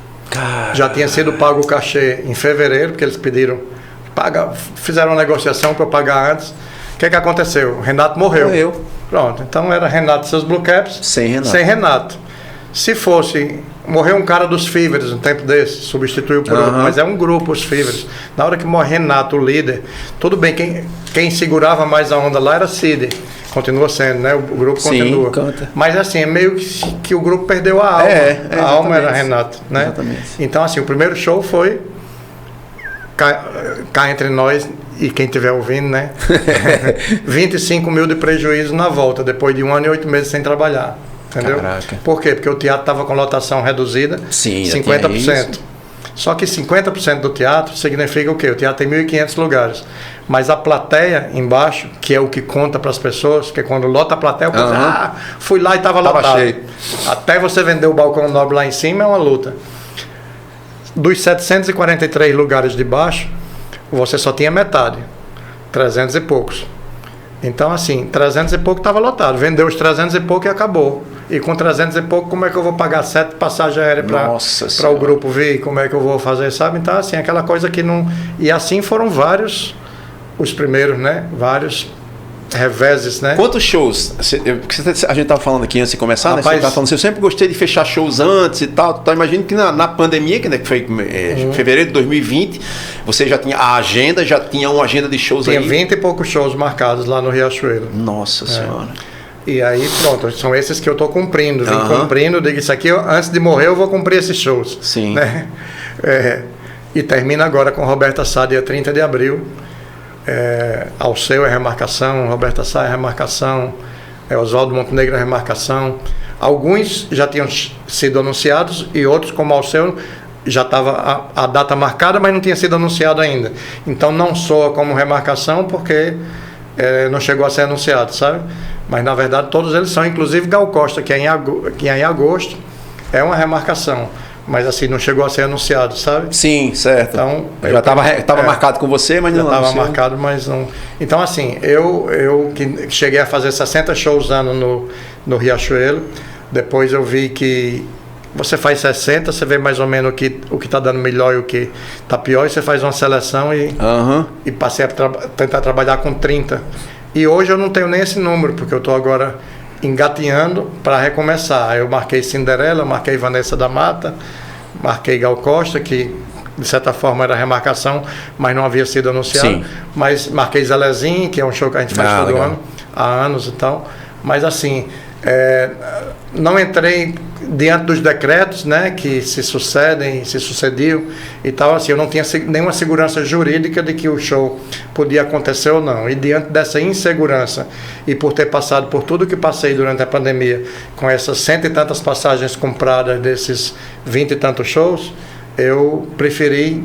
Já tinha sido pago o cachê em fevereiro, porque eles pediram, fizeram uma negociação para eu pagar antes. O que aconteceu? O Renato morreu. Pronto, então era Renato e seus Blue Caps sem Renato. Se fosse, morreu um cara dos Fevers um tempo desse, substituiu por outro, mas é um grupo, os Fevers. Na hora que morre Renato, o líder, tudo bem, quem segurava mais a onda lá era Cid. Continua sendo, né? O grupo continua. Canta. Mas assim, é meio que o grupo perdeu a alma. A alma era Renato, né? Exatamente. Então, assim, o primeiro show foi cá entre nós e quem estiver ouvindo, né? 25 mil de prejuízo na volta, depois de 1 ano e 8 meses sem trabalhar. Entendeu? Caraca. Por quê? Porque o teatro estava com lotação reduzida, 50%. Só que 50% do teatro significa o quê? O teatro tem 1.500 lugares. Mas a plateia embaixo, que é o que conta para as pessoas, que quando lota a plateia, eu penso, fui lá e estava lotado. Cheio. Até você vender o balcão nobre lá em cima é uma luta. Dos 743 lugares de baixo, você só tinha metade. 300 e poucos. Então, assim, 300 e pouco estava lotado. Vendeu os 300 e pouco e acabou. E com 300 e pouco, como é que eu vou pagar 7 passagens aéreas para o grupo vir? Como é que eu vou fazer, sabe? Então, assim, aquela coisa que não... E assim foram vários, os primeiros, né? Vários reveses, né? Quantos shows? A gente estava falando aqui antes de começar, rapaz, né? Você estava falando assim, eu sempre gostei de fechar shows antes e tal. Então, imagino que na pandemia, que foi fevereiro de 2020, você já tinha a agenda, já tinha uma agenda de shows aí. Tinha 20 e poucos shows marcados lá no Riachuelo. Nossa Senhora. E aí, pronto, são esses que eu estou cumprindo. Vim cumprindo, digo, isso aqui, antes de morrer, eu vou cumprir esses shows. Sim. Né? E termina agora com Roberta Sá, dia 30 de abril. Alceu é remarcação, Roberta Sá é remarcação, Oswaldo Montenegro é remarcação. Alguns já tinham sido anunciados e outros, como Alceu, já estava a data marcada, mas não tinha sido anunciado ainda. Então não soa como remarcação porque não chegou a ser anunciado, sabe? Mas na verdade todos eles são, inclusive Gal Costa, que é em agosto, é uma remarcação. Mas assim, não chegou a ser anunciado, sabe? Sim, certo. Então, já estava marcado com você, mas não estava marcado, mas não. Então, assim, eu que cheguei a fazer 60 shows ano no Riachuelo, depois eu vi que você faz 60, você vê mais ou menos o que está dando melhor e o que está pior, e você faz uma seleção e passei a tentar trabalhar com 30. E hoje eu não tenho nem esse número, porque eu estou agora engatinhando para recomeçar. Eu marquei Cinderela, marquei Vanessa da Mata, marquei Gal Costa, que de certa forma era remarcação, mas não havia sido anunciado. Sim. Mas marquei Zelezinho, que é um show que a gente faz todo ano, há anos e tal. Mas assim, Não entrei diante dos decretos, né, que se sucediam e tal, assim, eu não tinha nenhuma segurança jurídica de que o show podia acontecer ou não. E diante dessa insegurança e por ter passado por tudo que passei durante a pandemia, com essas 100 e tantas passagens compradas desses 20 e tantos shows, eu preferi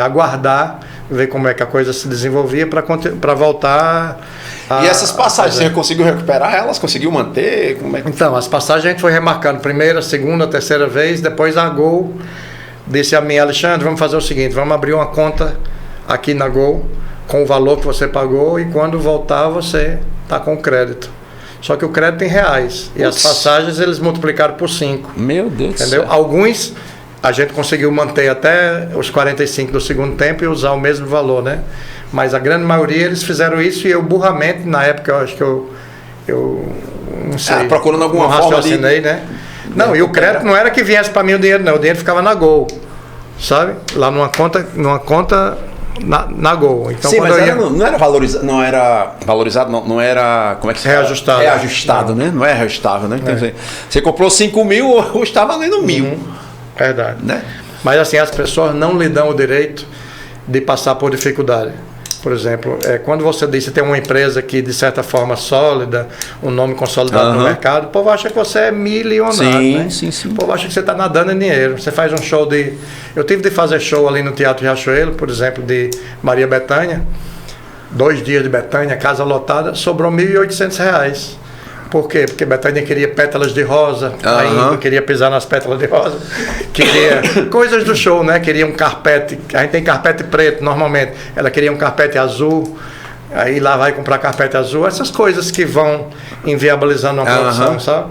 aguardar, ver como é que a coisa se desenvolvia para voltar. E essas passagens, você conseguiu recuperar elas? Conseguiu manter? Como é que... Então, as passagens a gente foi remarcando primeira, segunda, terceira vez, depois a Gol disse a mim: Alexandre, vamos fazer o seguinte, vamos abrir uma conta aqui na Gol com o valor que você pagou e quando voltar você está com crédito. Só que o crédito em reais. E as passagens eles multiplicaram por 5. Meu Deus do céu. céu. Alguns a gente conseguiu manter até os 45 do segundo tempo e usar o mesmo valor, né? Mas a grande maioria eles fizeram isso e eu burramente, na época, eu acho que eu não sei. Procurando alguma forma ali, né? Não, e o crédito não era que viesse para mim o dinheiro, não. O dinheiro ficava na Gol, sabe? Lá numa conta na Gol. Então, sim, mas não era valorizado, não era, como é que se fala? Reajustado. Reajustado, né? Não é reajustável, né? Então, você comprou 5 mil, ou está valendo 1.000. Verdade. Né? Mas assim, as pessoas não lhe dão o direito de passar por dificuldade. Por exemplo, quando você diz que tem uma empresa que, de certa forma, sólida, um nome consolidado no mercado, o povo acha que você é milionário. Sim, né? sim. O povo acha que você está nadando em dinheiro. Você faz um show Eu tive de fazer show ali no Teatro Riachuelo, por exemplo, de Maria Bethânia, 2 dias de Bethânia, casa lotada, sobrou R$1.800. Por quê? Porque Bethânia queria pétalas de rosa, ainda queria pisar nas pétalas de rosa, queria coisas do show, né? Queria um carpete, a gente tem carpete preto normalmente, ela queria um carpete azul, aí lá vai comprar carpete azul, essas coisas que vão inviabilizando uma produção, sabe?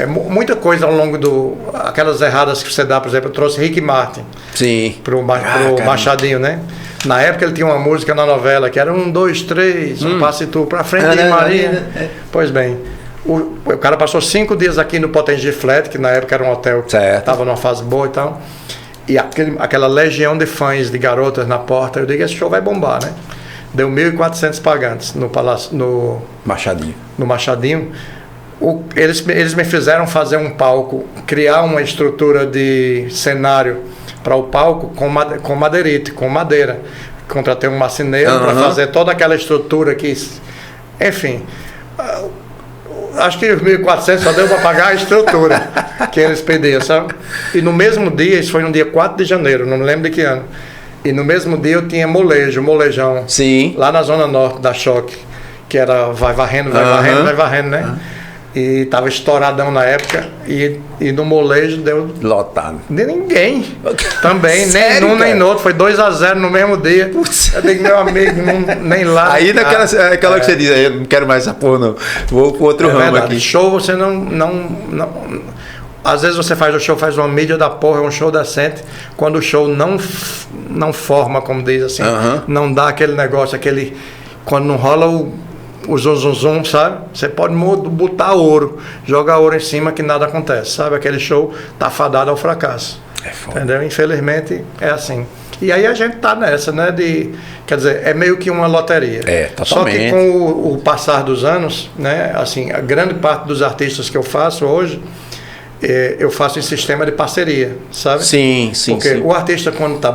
Muita coisa ao longo aquelas erradas que você dá, por exemplo, eu trouxe Rick Martin pro Machadinho, né? Na época ele tinha uma música na novela que era 1, 2, 3, um passe tu pra frente de Maria. Pois bem, o cara passou 5 dias aqui no Potengi Flat, que na época era um hotel que estava numa fase boa e tal. E aquela legião de fãs, de garotas na porta, eu digo, esse show vai bombar, né? Deu 1.400 pagantes no Machadinho. Eles me fizeram fazer um palco, criar uma estrutura de cenário para o palco com madeirite, com madeira. Contratei um marceneiro para fazer toda aquela estrutura que... Enfim, acho que os 1.400 só deu para pagar a estrutura que eles pediam, sabe? E no mesmo dia, isso foi no dia 4 de janeiro, não me lembro de que ano. E no mesmo dia eu tinha molejão. Sim. Lá na zona norte da Choque, que era vai varrendo, né? E tava estouradão na época e no molejo deu lotado. De ninguém. Também, sério, nem num nem no outro. Foi 2-0 no mesmo dia. Putz. Eu digo, meu amigo, nem lá. Aí naquela que você diz, eu não quero mais essa porra, não. Vou pro outro ramo aqui. Show você não. Às vezes você faz o show, faz uma mídia da porra, é um show decente. Quando o show não forma, como diz assim, não dá aquele negócio, quando não rola o zum, sabe? Você pode botar ouro, jogar ouro em cima que nada acontece, sabe? Aquele show tá fadado ao fracasso. Entendeu? Infelizmente é assim. E aí a gente tá nessa, né? Quer dizer, é meio que uma loteria. Totalmente. Só que com o passar dos anos, né? Assim, a grande parte dos artistas que eu faço hoje, eu faço em sistema de parceria, sabe? Sim. Porque o artista quando tá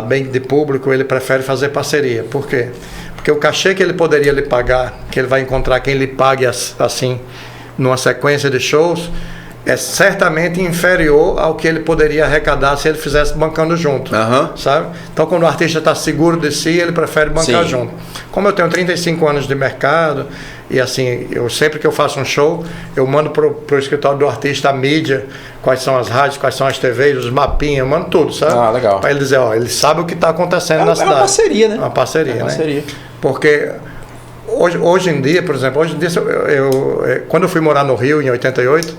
bem de público, ele prefere fazer parceria. Por quê? Porque o cachê que ele poderia lhe pagar, que ele vai encontrar quem lhe pague assim, numa sequência de shows, é certamente inferior ao que ele poderia arrecadar se ele fizesse bancando junto, sabe? Então, quando o artista está seguro de si, ele prefere bancar junto. Como eu tenho 35 anos de mercado, e assim, sempre que eu faço um show, eu mando pro escritório do artista a mídia, quais são as rádios, quais são as TVs, os mapinhas, eu mando tudo, sabe? Legal. Para ele dizer, ele sabe o que está acontecendo na cidade. É uma parceria, né? Uma parceria, né? Porque hoje em dia, por exemplo, quando eu fui morar no Rio, em 88,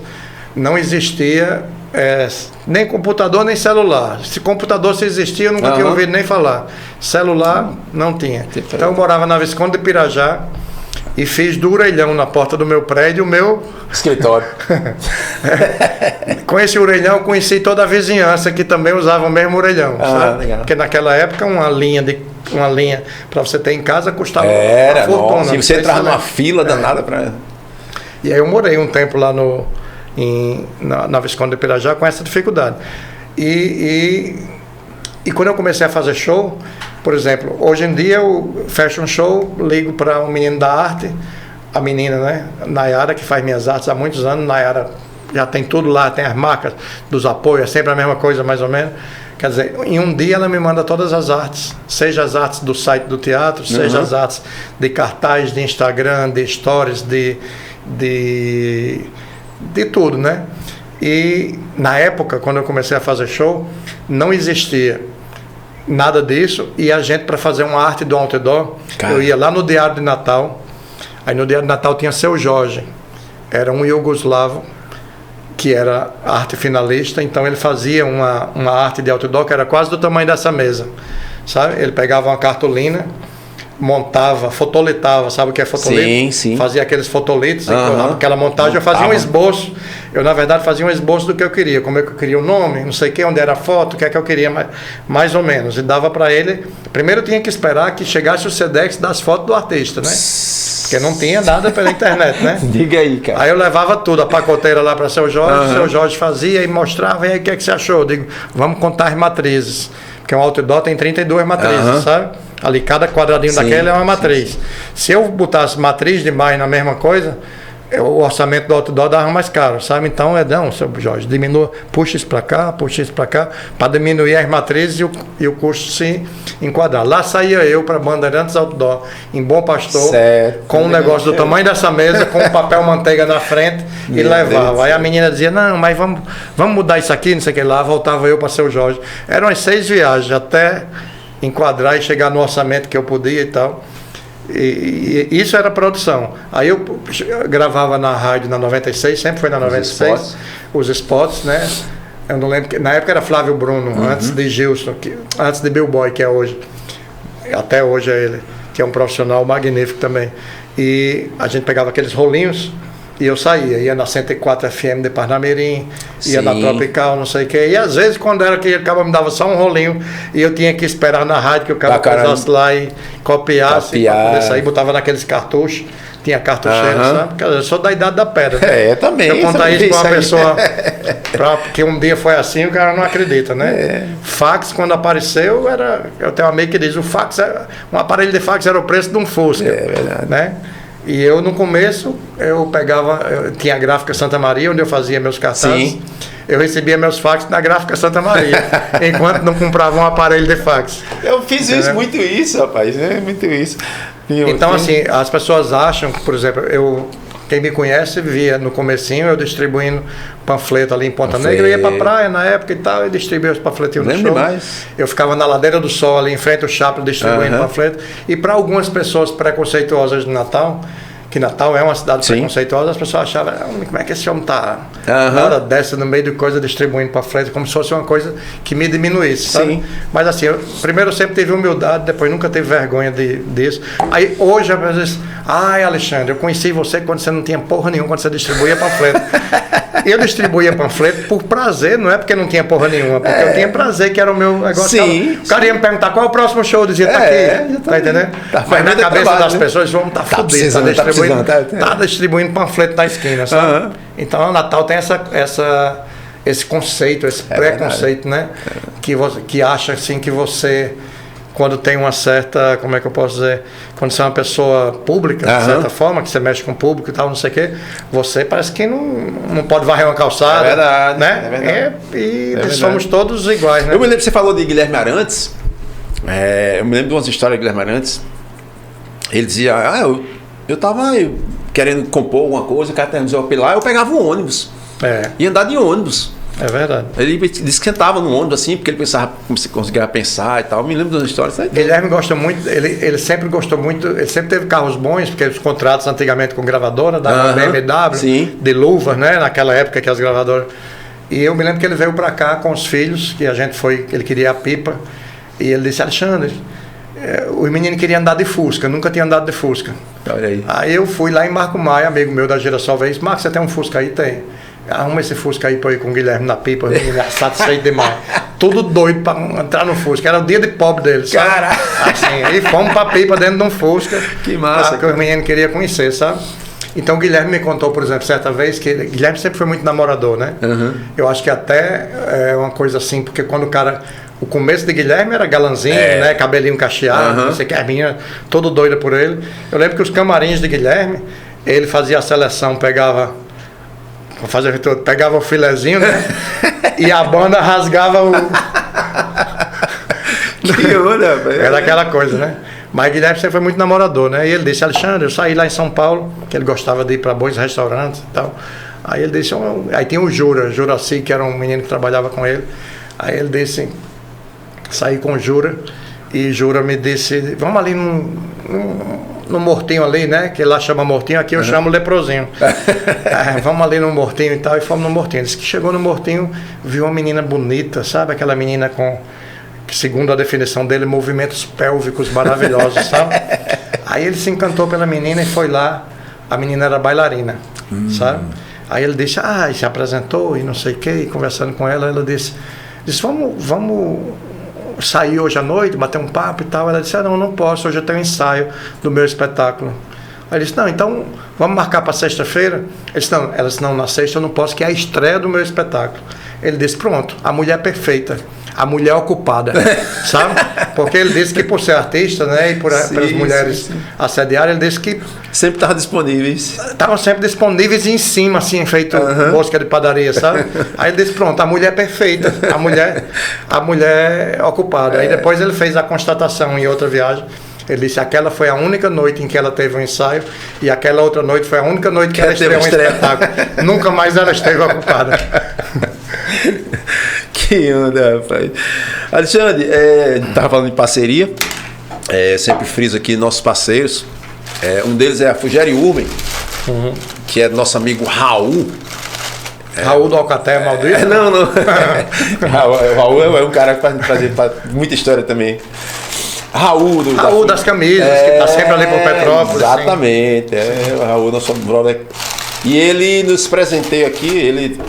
não existia nem computador, nem celular. Se computador existia, eu nunca tinha ouvido nem falar. Celular, não tinha. Então eu morava na Visconde de Pirajá e fiz do orelhão na porta do meu prédio o meu escritório. Com esse orelhão, conheci toda a vizinhança que também usava o mesmo orelhão. Sabe? Legal. Porque naquela época uma linha para você ter em casa custava uma fortuna. Se você entrar numa fila danada para... E aí eu morei um tempo lá na Visconde de Pirajá com essa dificuldade. E quando eu comecei a fazer show, por exemplo, hoje em dia eu fecho um show, ligo para um menino da arte, a menina, né, Nayara, que faz minhas artes há muitos anos. Nayara já tem tudo lá, tem as marcas dos apoios, é sempre a mesma coisa mais ou menos. Quer dizer, em um dia ela me manda todas as artes, seja as artes do site do teatro, seja as artes de cartaz, de Instagram, de stories, de tudo, né? E na época, quando eu comecei a fazer show, não existia nada disso, e a gente, para fazer uma arte do outdoor, eu ia lá no Diário de Natal. Aí no Diário de Natal tinha Seu Jorge, era um iugoslavo que era arte finalista, então ele fazia uma arte de outdoor que era quase do tamanho dessa mesa, sabe? Ele pegava uma cartolina, montava, fotolitava, sabe o que é fotolito? Sim, sim. Fazia aqueles fotolitos, aquela montagem, eu fazia um esboço, eu na verdade fazia um esboço do que eu queria, como é que eu queria o nome, não sei o que, onde era a foto, o que é que eu queria, mais ou menos, e dava para ele. Primeiro eu tinha que esperar que chegasse o Sedex das fotos do artista, né? Porque não tinha nada pela internet, né? Diga aí, cara. Aí eu levava tudo, a pacoteira lá para Seu Jorge, Seu Jorge fazia e mostrava, e aí o que é que você achou? Eu digo, vamos contar as matrizes, porque um outdoor tem 32 matrizes, sabe? Ali cada quadradinho daquele é uma matriz. Se eu botasse matriz demais na mesma coisa, o orçamento do outdoor dava mais caro, sabe? Então não, seu Jorge, diminua, puxa isso para cá, para diminuir as matrizes e o custo se enquadrar. Lá saía eu para Bandeirantes Outdoor, em Bom Pastor, com um negócio do tamanho dessa mesa, com um papel manteiga na frente e levava. Aí a menina dizia, não, mas vamos mudar isso aqui, não sei o que lá, voltava eu para Seu Jorge. Eram as 6 viagens até enquadrar e chegar no orçamento que eu podia e tal. E isso era produção. Aí eu gravava na rádio na 96, sempre foi na 96, os spots, né? Eu não lembro, na época era Flávio Bruno, antes de Gilson, antes de Bill Boy, que é hoje. Até hoje é ele, que é um profissional magnífico também. E a gente pegava aqueles rolinhos e eu ia na 104 FM de Parnamirim, ia na Tropical, não sei o que. E às vezes, quando era que o cara me dava só um rolinho e eu tinha que esperar na rádio que o cara passasse lá e copiasse, para poder sair, botava naqueles cartuchos. Tinha cartucheiro, sabe? Eu sou da idade da pedra. Né? Também. Se eu contar isso para uma pessoa, porque um dia foi assim, o cara não acredita, né? Fax, quando apareceu, eu tenho um amigo que diz, um aparelho de fax era o preço de um Fusca. É verdade. Né? E eu, no começo, eu tinha a Gráfica Santa Maria, onde eu fazia meus cartazes. Sim. Eu recebia meus fax na Gráfica Santa Maria, enquanto não comprava um aparelho de fax. Eu fiz muito isso, rapaz, muito isso. Então, assim, as pessoas acham, por exemplo, quem me conhece via no comecinho eu distribuindo panfleto ali em Ponta Negra, eu ia pra praia na época e tal, e distribuía os panfletinhos no show. Demais. Eu ficava na Ladeira do Sol ali em frente ao Chaplin distribuindo panfleto. E para algumas pessoas preconceituosas de Natal, que Natal é uma cidade preconceituosa, as pessoas achavam, como é que esse homem tá nada dessa no meio de coisa distribuindo panfleto, como se fosse uma coisa que me diminuísse, sabe? Mas assim, primeiro eu sempre tive humildade, depois nunca tive vergonha disso. Aí hoje, às vezes, Alexandre, eu conheci você quando você não tinha porra nenhuma, quando você distribuía panfleto. Eu distribuía panfleto por prazer, não é porque não tinha porra nenhuma, porque eu tinha prazer, que era o meu negócio. O cara ia me perguntar qual é o próximo show, eu dizia, tá aqui, tá entendendo? Mas na cabeça das pessoas, vamos tá fudido, tá distribuindo panfleto na esquina, sabe? Então o Natal tem esse conceito, esse preconceito, né? Que acha assim que você, quando tem uma certa, como é que eu posso dizer, quando você é uma pessoa pública, de certa forma, que você mexe com o público e tal, não sei o quê, você parece que não pode varrer uma calçada. É verdade, né? É verdade. E somos todos iguais, né? Eu me lembro que você falou de Guilherme Arantes, eu me lembro de umas histórias de Guilherme Arantes, ele dizia, eu tava querendo compor alguma coisa, o cara terminou lá, eu pegava um ônibus, ia andar de ônibus. É verdade. Ele disse que sentava no ônibus assim, porque ele pensava como se conseguia pensar e tal. Eu me lembro das histórias. Guilherme gosta muito, ele sempre gostou muito, ele sempre teve carros bons, porque os contratos antigamente com gravadora, da BMW, de luvas, né? Naquela época que as gravadoras. E eu me lembro que ele veio para cá com os filhos, que a gente foi, ele queria a pipa, e ele disse, Alexandre, o menino queria andar de Fusca, nunca tinha andado de Fusca. Olha aí. Aí eu fui lá em Marco Maia, amigo meu da Girassol, veio e disse, Marcos, você tem um Fusca aí? Tem. Arruma esse Fusca aí pra ir com o Guilherme na pipa, satisfeito demais. Tudo doido pra entrar no Fusca. Era o dia de pobre dele, sabe? Caraca! Assim, aí fomos pra pipa dentro de um Fusca. Que massa! Que os meninos queriam conhecer, sabe? Então o Guilherme me contou, por exemplo, certa vez, que Guilherme sempre foi muito namorador, né? Eu acho que até é uma coisa assim, porque quando o cara... O começo de Guilherme era galanzinho, né? Cabelinho cacheado, não sei o que, a menina todo doida por ele. Eu lembro que os camarins de Guilherme, ele fazia a seleção, pegava o filezinho, né? E a banda rasgava o... Que onda, velho. Era aquela coisa, né? Mas Guilherme sempre foi muito namorador, né? E ele disse, Alexandre, eu saí lá em São Paulo, que ele gostava de ir para bons restaurantes e tal. Aí ele disse, aí tem o Juraci, que era um menino que trabalhava com ele. Aí ele disse, saí com o Jura, e Jura me disse, vamos ali no mortinho ali, né? Que lá chama mortinho, aqui eu chamo leprosinho. Vamos ali no mortinho e tal, e fomos no mortinho. Ele disse que chegou no mortinho, viu uma menina bonita, sabe? Aquela menina com... que segundo a definição dele, movimentos pélvicos maravilhosos, sabe? Aí ele se encantou pela menina e foi lá, a menina era bailarina, sabe? Aí ele disse, e se apresentou e não sei o que, e conversando com ela disse, vamos sair hoje à noite, bater um papo e tal. Ela disse, não posso, hoje eu tenho um ensaio do meu espetáculo. Aí ele disse, não, então vamos marcar para sexta-feira? Ela disse, não, na sexta eu não posso, que é a estreia do meu espetáculo. Ele disse, pronto, a mulher perfeita, a mulher ocupada, sabe? Porque ele disse que por ser artista, né, e pelas mulheres assediarem, ele disse que... Sempre estavam disponíveis. Estavam sempre disponíveis e em cima, assim, feito mosca de padaria, sabe? Aí ele disse, pronto, a mulher perfeita, a mulher ocupada. Aí depois ele fez a constatação em outra viagem. Ele disse, aquela foi a única noite em que ela teve um ensaio e aquela outra noite foi a única noite que ela estreou um espetáculo. Nunca mais ela esteve ocupada. Que onda, rapaz. Alexandre, estava falando de parceria, sempre friso aqui nossos parceiros. Um deles é a Fugere Urban, que é nosso amigo Raul. Raul do Alcatel Maldito? Não. Raul é um cara que faz muita história também. Raul das camisas, que está sempre ali por Petrópolis. Exatamente, o Raul, nosso brother. E ele nos presenteia aqui, ele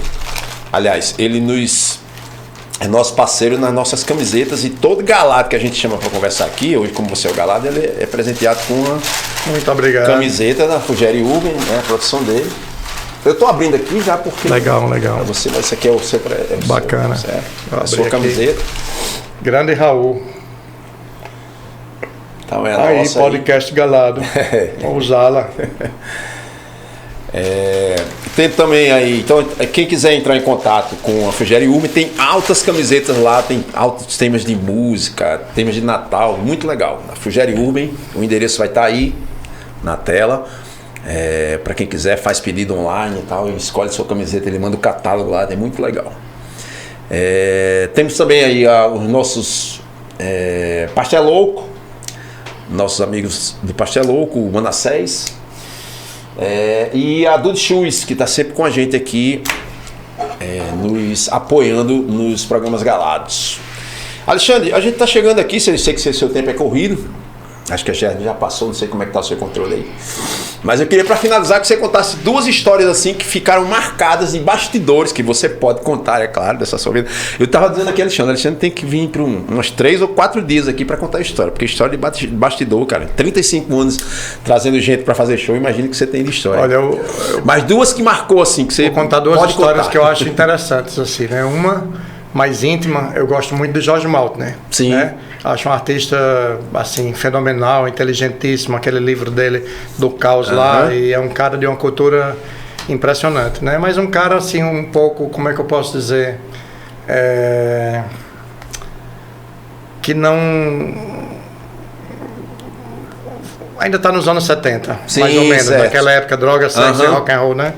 é nosso parceiro nas nossas camisetas, e todo galado que a gente chama para conversar aqui, hoje como você é o galado, ele é presenteado com uma Muito obrigado. Camiseta da Fugere Urban, né, a produção dele. Eu estou abrindo aqui já porque... Legal. Você, esse aqui é o seu... Bacana. A sua camiseta. Grande Raul. Então é aí, nossa podcast aí. Galado. Vamos usá-la. Tem também aí, então quem quiser entrar em contato com a Fugere Urban, tem altas camisetas lá, tem altos temas de música, temas de Natal, muito legal. A Fugere Urban, o endereço vai estar aí na tela. Para quem quiser, faz pedido online e tal, escolhe sua camiseta, ele manda o catálogo lá, é muito legal. Temos também aí os nossos Pastel Louco, nossos amigos do Pastel Louco, o Manassés, e a Dude Shoes, que está sempre com a gente aqui, nos apoiando nos programas galados. Alexandre, a gente está chegando aqui, eu sei que seu tempo é corrido, acho que a gente já passou, não sei como é que está o seu controle aí. Mas eu queria, para finalizar, que você contasse duas histórias assim que ficaram marcadas em bastidores, que você pode contar, é claro, dessa sua vida. Eu estava dizendo aqui, Alexandre tem que vir para uns 3 ou 4 dias aqui para contar a história, porque história de bastidor, cara, 35 anos trazendo gente para fazer show, imagino que você tem de história. Olha, mas duas que marcou assim, que você vou contar duas pode histórias contar. Que eu acho interessantes assim, né? Uma mais íntima, eu gosto muito de Jorge Maltner, né? Sim. Né? Acho um artista assim fenomenal, inteligentíssimo, aquele livro dele do Caos lá, e é um cara de uma cultura impressionante, né? Mas um cara assim um pouco, como é que eu posso dizer, que não ainda está nos anos 70, sim, mais ou menos, certo. Naquela época, droga, sexo e rock and roll, né?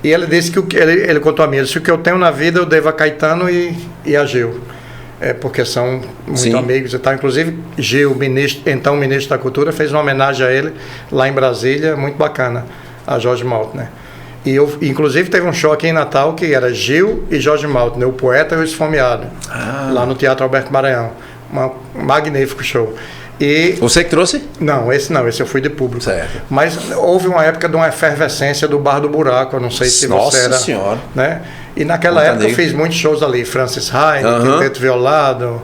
E ele disse que ele contou a mim, ele disse que o que eu tenho na vida eu devo a Caetano e a Gil. Porque são muito Sim. amigos e tal. Inclusive, Gil, então ministro da Cultura, fez uma homenagem a ele lá em Brasília, muito bacana, a Jorge Maltner. E inclusive, teve um show aqui em Natal que era Gil e Jorge Maltner, o poeta e o esfomeado, lá no Teatro Alberto Maranhão. Um magnífico show. E você que trouxe? Não, esse eu fui de público. Certo. Mas houve uma época de uma efervescência do Bar do Buraco, eu não sei se Nossa você era... Senhora. Né? E naquela época eu fiz muitos shows ali, Francis Raine, Quinteto Violado,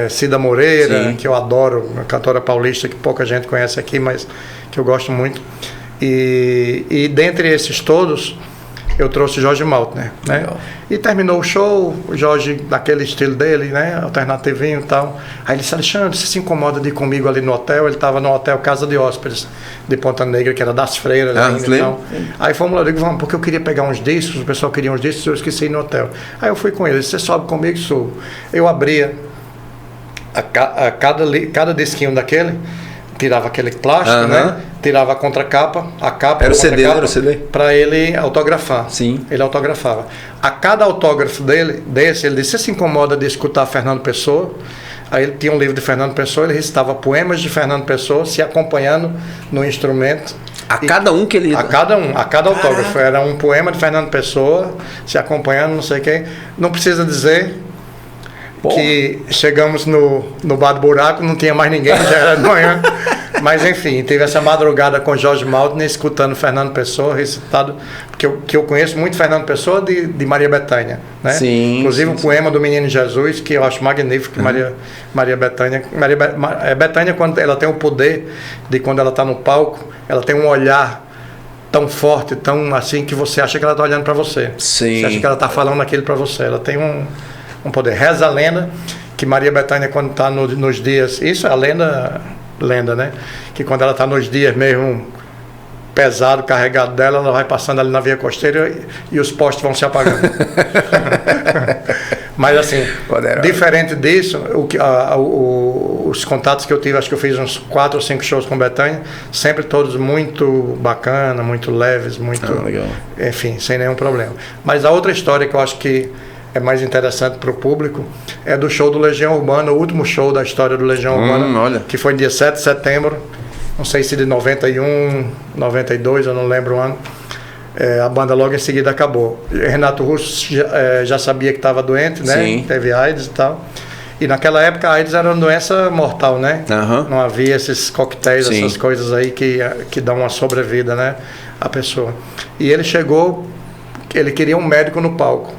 Cida Moreira, Sim. que eu adoro, uma cantora paulista que pouca gente conhece aqui, mas que eu gosto muito. E dentre esses todos, eu trouxe Jorge Maltner, né? E terminou o show, o Jorge, daquele estilo dele, né? Alternativinho e tal. Aí ele disse: Alexandre, você se incomoda de ir comigo ali no hotel? Ele estava no hotel Casa de Hóspedes, de Ponta Negra, que era das Freiras. Então. Aí fomos lá, eu digo: vamos, porque eu queria pegar uns discos, o pessoal queria uns discos, eu esqueci ir no hotel. Aí eu fui com ele: você sobe comigo? Sou. Eu abria cada disquinho daquele, tirava aquele plástico, né? Tirava a contracapa, a capa, era o CD, era o CD, para ele autografar. Sim. Ele autografava. A cada autógrafo ele disse: você se incomoda de escutar Fernando Pessoa? Aí ele tinha um livro de Fernando Pessoa, ele recitava poemas de Fernando Pessoa, se acompanhando no instrumento. Cada um que ele... A cada autógrafo. Era um poema de Fernando Pessoa, se acompanhando, não sei quem. Não precisa dizer... que chegamos no Bar do Buraco, não tinha mais ninguém, já era de manhã. Mas enfim, teve essa madrugada com Jorge Maltner, escutando Fernando Pessoa recitado, porque eu conheço muito Fernando Pessoa de Maria Bethânia, né? Sim, inclusive o poema do Menino Jesus, que eu acho magnífico, Maria Bethânia. Bethânia, quando ela tem o poder de, quando ela está no palco, ela tem um olhar tão forte, tão assim, que você acha que ela está olhando para você. Sim. Você acha que ela está falando aquilo para você. Ela tem um poder. Reza a lenda que Maria Bethânia, quando está nos dias, isso é a lenda, né? Que quando ela está nos dias mesmo pesado, carregado dela, ela vai passando ali na via costeira e os postes vão se apagando. Mas assim, diferente disso, os contatos que eu tive, acho que eu fiz uns 4 ou 5 shows com Bethânia, sempre todos muito bacana, muito leves, muito, legal. Enfim, sem nenhum problema. Mas a outra história que eu acho que é mais interessante para o público é do show do Legião Urbana, o último show da história do Legião Urbana, que foi no dia 7 de setembro, não sei se de 91, 92, eu não lembro o ano. A banda logo em seguida acabou. Renato Russo já sabia que estava doente, né? Sim. Teve AIDS e tal. E naquela época a AIDS era uma doença mortal, né? Não havia esses coquetéis, Sim. essas coisas aí que dão uma sobrevida, né? À pessoa. E ele chegou, ele queria um médico no palco.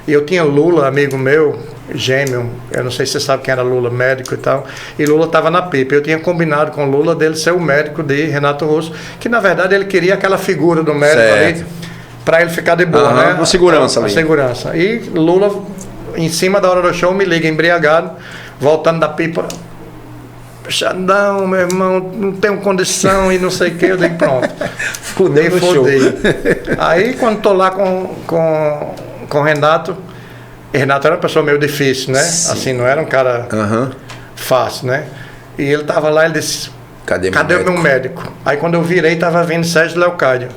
E eu tinha Lula, amigo meu, gêmeo, eu não sei se você sabe quem era Lula, médico e tal, e Lula estava na pipa. Eu tinha combinado com Lula dele ser o médico de Renato Russo, que na verdade ele queria aquela figura do médico ali, para ele ficar de boa, né? Uma segurança ali. Uma segurança. E Lula, em cima da hora do show, me liga embriagado, voltando da pipa: Xandão, meu irmão, não tenho condição e não sei o que. Eu digo: pronto, fudei. Aí quando estou lá com Renato era uma pessoa meio difícil, né? Sim. Assim, não era um cara fácil, né? E ele tava lá, ele disse: cadê o meu médico? Aí quando eu virei, tava vindo Sérgio Leocádio,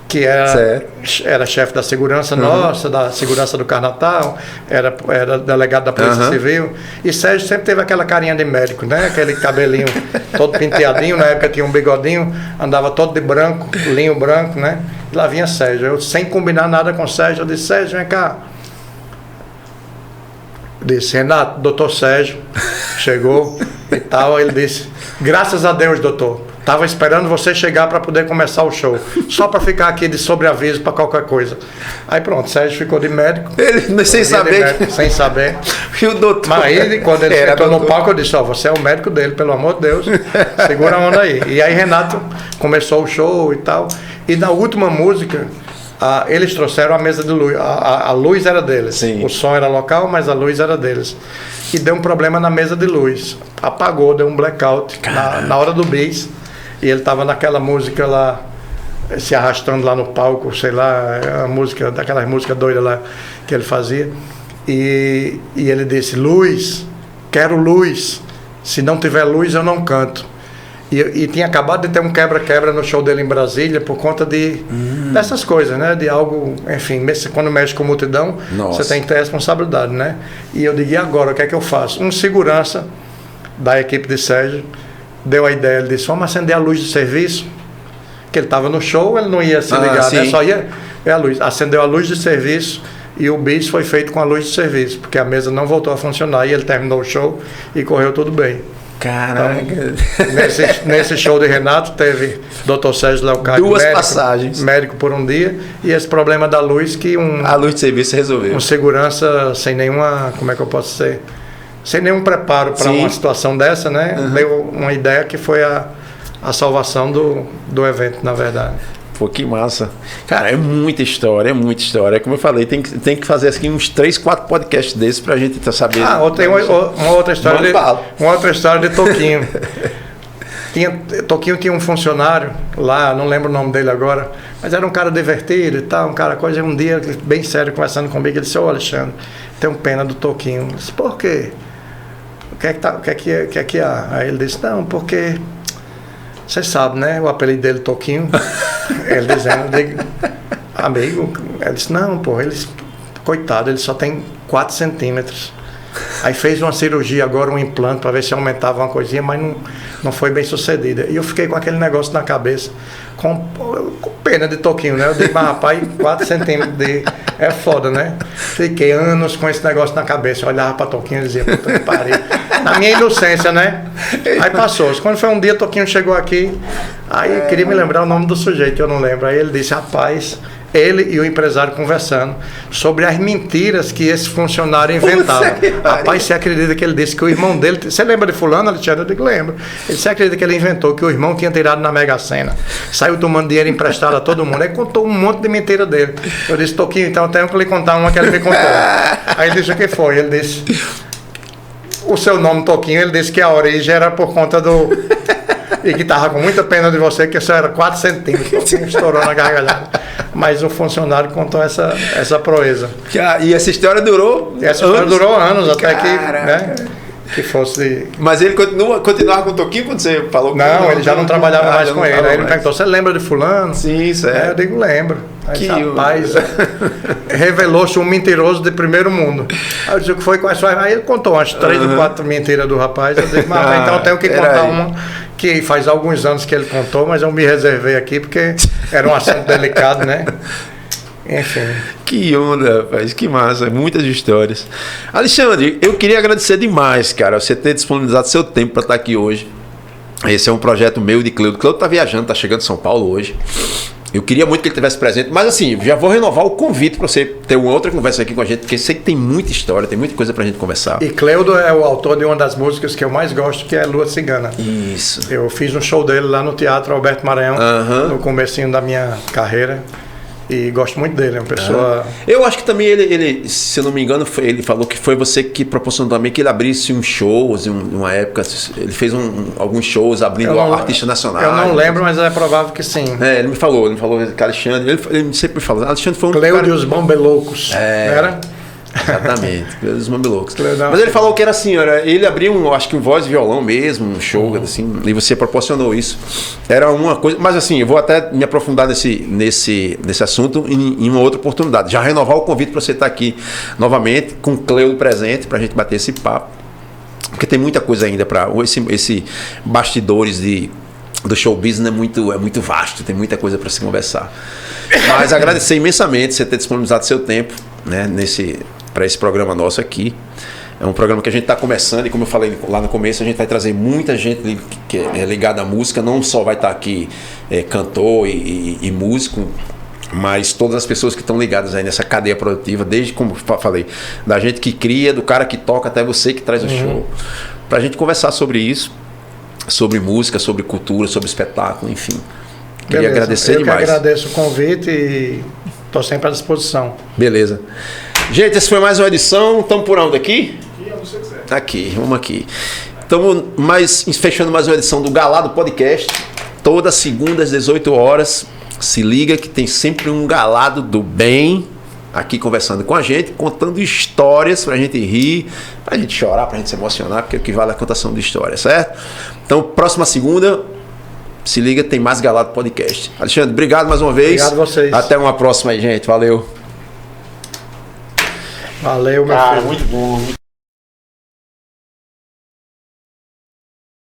que era chefe da segurança nossa, da segurança do Carnatal, era delegado da Polícia Civil. E Sérgio sempre teve aquela carinha de médico, né? Aquele cabelinho todo penteadinho, na época tinha um bigodinho, andava todo de branco, linho branco, né? E lá vinha Sérgio. Eu, sem combinar nada com Sérgio, eu disse: Sérgio, vem cá. Eu disse: Renato, doutor Sérgio chegou e tal. Ele disse: graças a Deus, doutor. Estava esperando você chegar para poder começar o show. Só para ficar aqui de sobreaviso para qualquer coisa. Aí pronto, Sérgio ficou de médico. Ele sem saber. Médico, sem saber. E o doutor. Mas aí, quando ele entrou no palco, eu disse: você é o médico dele, pelo amor de Deus. Segura a onda aí. E aí Renato começou o show e tal. E na última música, eles trouxeram a mesa de luz. A luz era deles. Sim. O som era local, mas a luz era deles. E deu um problema na mesa de luz. Apagou, deu um blackout na hora do bis. E ele estava naquela música lá, se arrastando lá no palco, sei lá, a música, daquelas músicas doidas lá que ele fazia. E ele disse: luz, quero luz. Se não tiver luz, eu não canto. E tinha acabado de ter um quebra-quebra no show dele em Brasília por conta dessas coisas, né? De algo, enfim, quando mexe com multidão, você tem que ter responsabilidade, né? E eu digo: e agora, o que é que eu faço? Um segurança da equipe de Sérgio deu a ideia, ele disse: vamos acender a luz de serviço, que ele estava no show, ele não ia se ligar, né? Só ia a luz. Acendeu a luz de serviço e o bis foi feito com a luz de serviço, porque a mesa não voltou a funcionar e ele terminou o show e correu tudo bem. Caraca! Então, nesse show de Renato teve Dr. Sérgio Leocádio, médico por um dia, e esse problema da luz que a luz de serviço resolveu. Um segurança sem nenhuma, como é que eu posso dizer? Sem nenhum preparo para uma situação dessa, né? Deu uma ideia que foi a salvação do evento, na verdade. Pô, que massa. Cara, é muita história, é muita história. Como eu falei, tem que fazer assim, uns 3, 4 podcasts desses pra gente saber. Tem uma outra história de Toquinho. Toquinho tinha um funcionário lá, não lembro o nome dele agora, mas era um cara divertido e tal, um cara coisa. Um dia, bem sério, conversando comigo, ele disse: ô Alexandre, tenho pena do Toquinho. Eu disse: por quê? O que é que há? Aí ele disse: não, porque você sabe, né? O apelido dele, Toquinho. Ele dizendo: amigo. Ele disse: não, pô, coitado, ele só tem 4 centímetros. Aí fez uma cirurgia agora, um implante, para ver se aumentava uma coisinha, mas não foi bem sucedida. E eu fiquei com aquele negócio na cabeça, com pena de Toquinho, né? Eu disse: mas rapaz, 4 centímetros é foda, né? Fiquei anos com esse negócio na cabeça. Eu olhava para Toquinho e dizia: puta que pariu. Na minha inocência, né? Aí passou. Quando foi um dia, Toquinho chegou aqui, aí queria me lembrar o nome do sujeito, eu não lembro. Aí ele disse: rapaz, ele e o empresário conversando sobre as mentiras que esse funcionário inventava. Rapaz, você acredita que ele disse que o irmão dele... Você lembra de fulano, Alexandre? Eu digo: lembro. Ele: você acredita que ele inventou que o irmão tinha tirado na Mega Sena, saiu tomando dinheiro emprestado a todo mundo? Aí contou um monte de mentira dele. Eu disse: Toquinho, então eu tenho que lhe contar uma que ele me contou. Aí ele disse: o que foi? Ele disse: o seu nome Toquinho, ele disse que a origem era por conta do... E que estava com muita pena de você, que isso era 4 centímetros. Toquinho estourou na gargalhada. Mas o funcionário contou essa proeza. E essa história durou? Essa história durou anos, até que, né, que fosse... Mas ele continuava com o Toquinho quando você falou? Não, ele já não trabalhava mais com ele. Aí ele me perguntou: você lembra de fulano? Sim, certo. Eu digo: lembro. Aí, rapaz, revelou-se um mentiroso de primeiro mundo. Aí eu disse: o que foi com essa? Aí ele contou umas 3 ou 4 mentiras do rapaz. Eu disse: mas então eu tenho que contar uma que faz alguns anos que ele contou, mas eu me reservei aqui porque era um assunto delicado, né? Enfim. Que onda, rapaz, que massa, muitas histórias. Alexandre, eu queria agradecer demais, cara, você ter disponibilizado seu tempo para estar aqui hoje. Esse é um projeto meu e de Cleudo. Cleudo tá viajando, tá chegando em São Paulo hoje. Eu queria muito que ele estivesse presente, mas assim, já vou renovar o convite para você ter uma outra conversa aqui com a gente, porque sei que tem muita história, tem muita coisa pra gente conversar. E Cleudo é o autor de uma das músicas que eu mais gosto, que é Lua Cigana. Isso. Eu fiz um show dele lá no Teatro Alberto Maranhão, no comecinho da minha carreira. E gosto muito dele, é uma pessoa... Eu acho que também ele, se eu não me engano, ele falou que foi você que proporcionou também que ele abrisse uns shows, em uma época, ele fez alguns shows abrindo artistas nacionais. Eu não lembro, mas é provável que sim. Ele me falou que Alexandre, ele sempre me falou, Alexandre foi um Cleudo e os Bambeloucos, era? Exatamente, os Mambeloucos. Mas ele falou que era assim, ele abriu acho que um voz e violão mesmo, um show, assim, e você proporcionou isso. Era uma coisa, mas assim, eu vou até me aprofundar nesse assunto em uma outra oportunidade. Já renovar o convite para você estar aqui novamente, com o Cleudo presente, para a gente bater esse papo. Porque tem muita coisa ainda para esse bastidores do show business é muito vasto, tem muita coisa para se conversar. Mas agradecer imensamente você ter disponibilizado seu tempo, né, para esse programa nosso aqui. É um programa que a gente está começando e, como eu falei lá no começo, a gente vai trazer muita gente que é ligada à música. Não só vai estar aqui cantor e músico, mas todas as pessoas que estão ligadas aí nessa cadeia produtiva, desde, como eu falei, da gente que cria, do cara que toca até você que traz o show, para a gente conversar sobre isso, sobre música, sobre cultura, sobre espetáculo, enfim. Queria agradecer demais. Eu que agradeço o convite e estou sempre à disposição. Beleza. Gente, essa foi mais uma edição. Estamos por onde aqui? Aqui, vamos aqui. Estamos fechando mais uma edição do Galado Podcast. Toda segunda às 18 horas. Se liga que tem sempre um galado do bem aqui conversando com a gente, contando histórias pra gente rir, pra gente chorar, pra gente se emocionar, porque o que vale é a contação de histórias, certo? Então, próxima segunda, se liga, tem mais Galado Podcast. Alexandre, obrigado mais uma vez. Obrigado a vocês. Até uma próxima aí, gente. Valeu. Valeu, meu filho. Muito bom.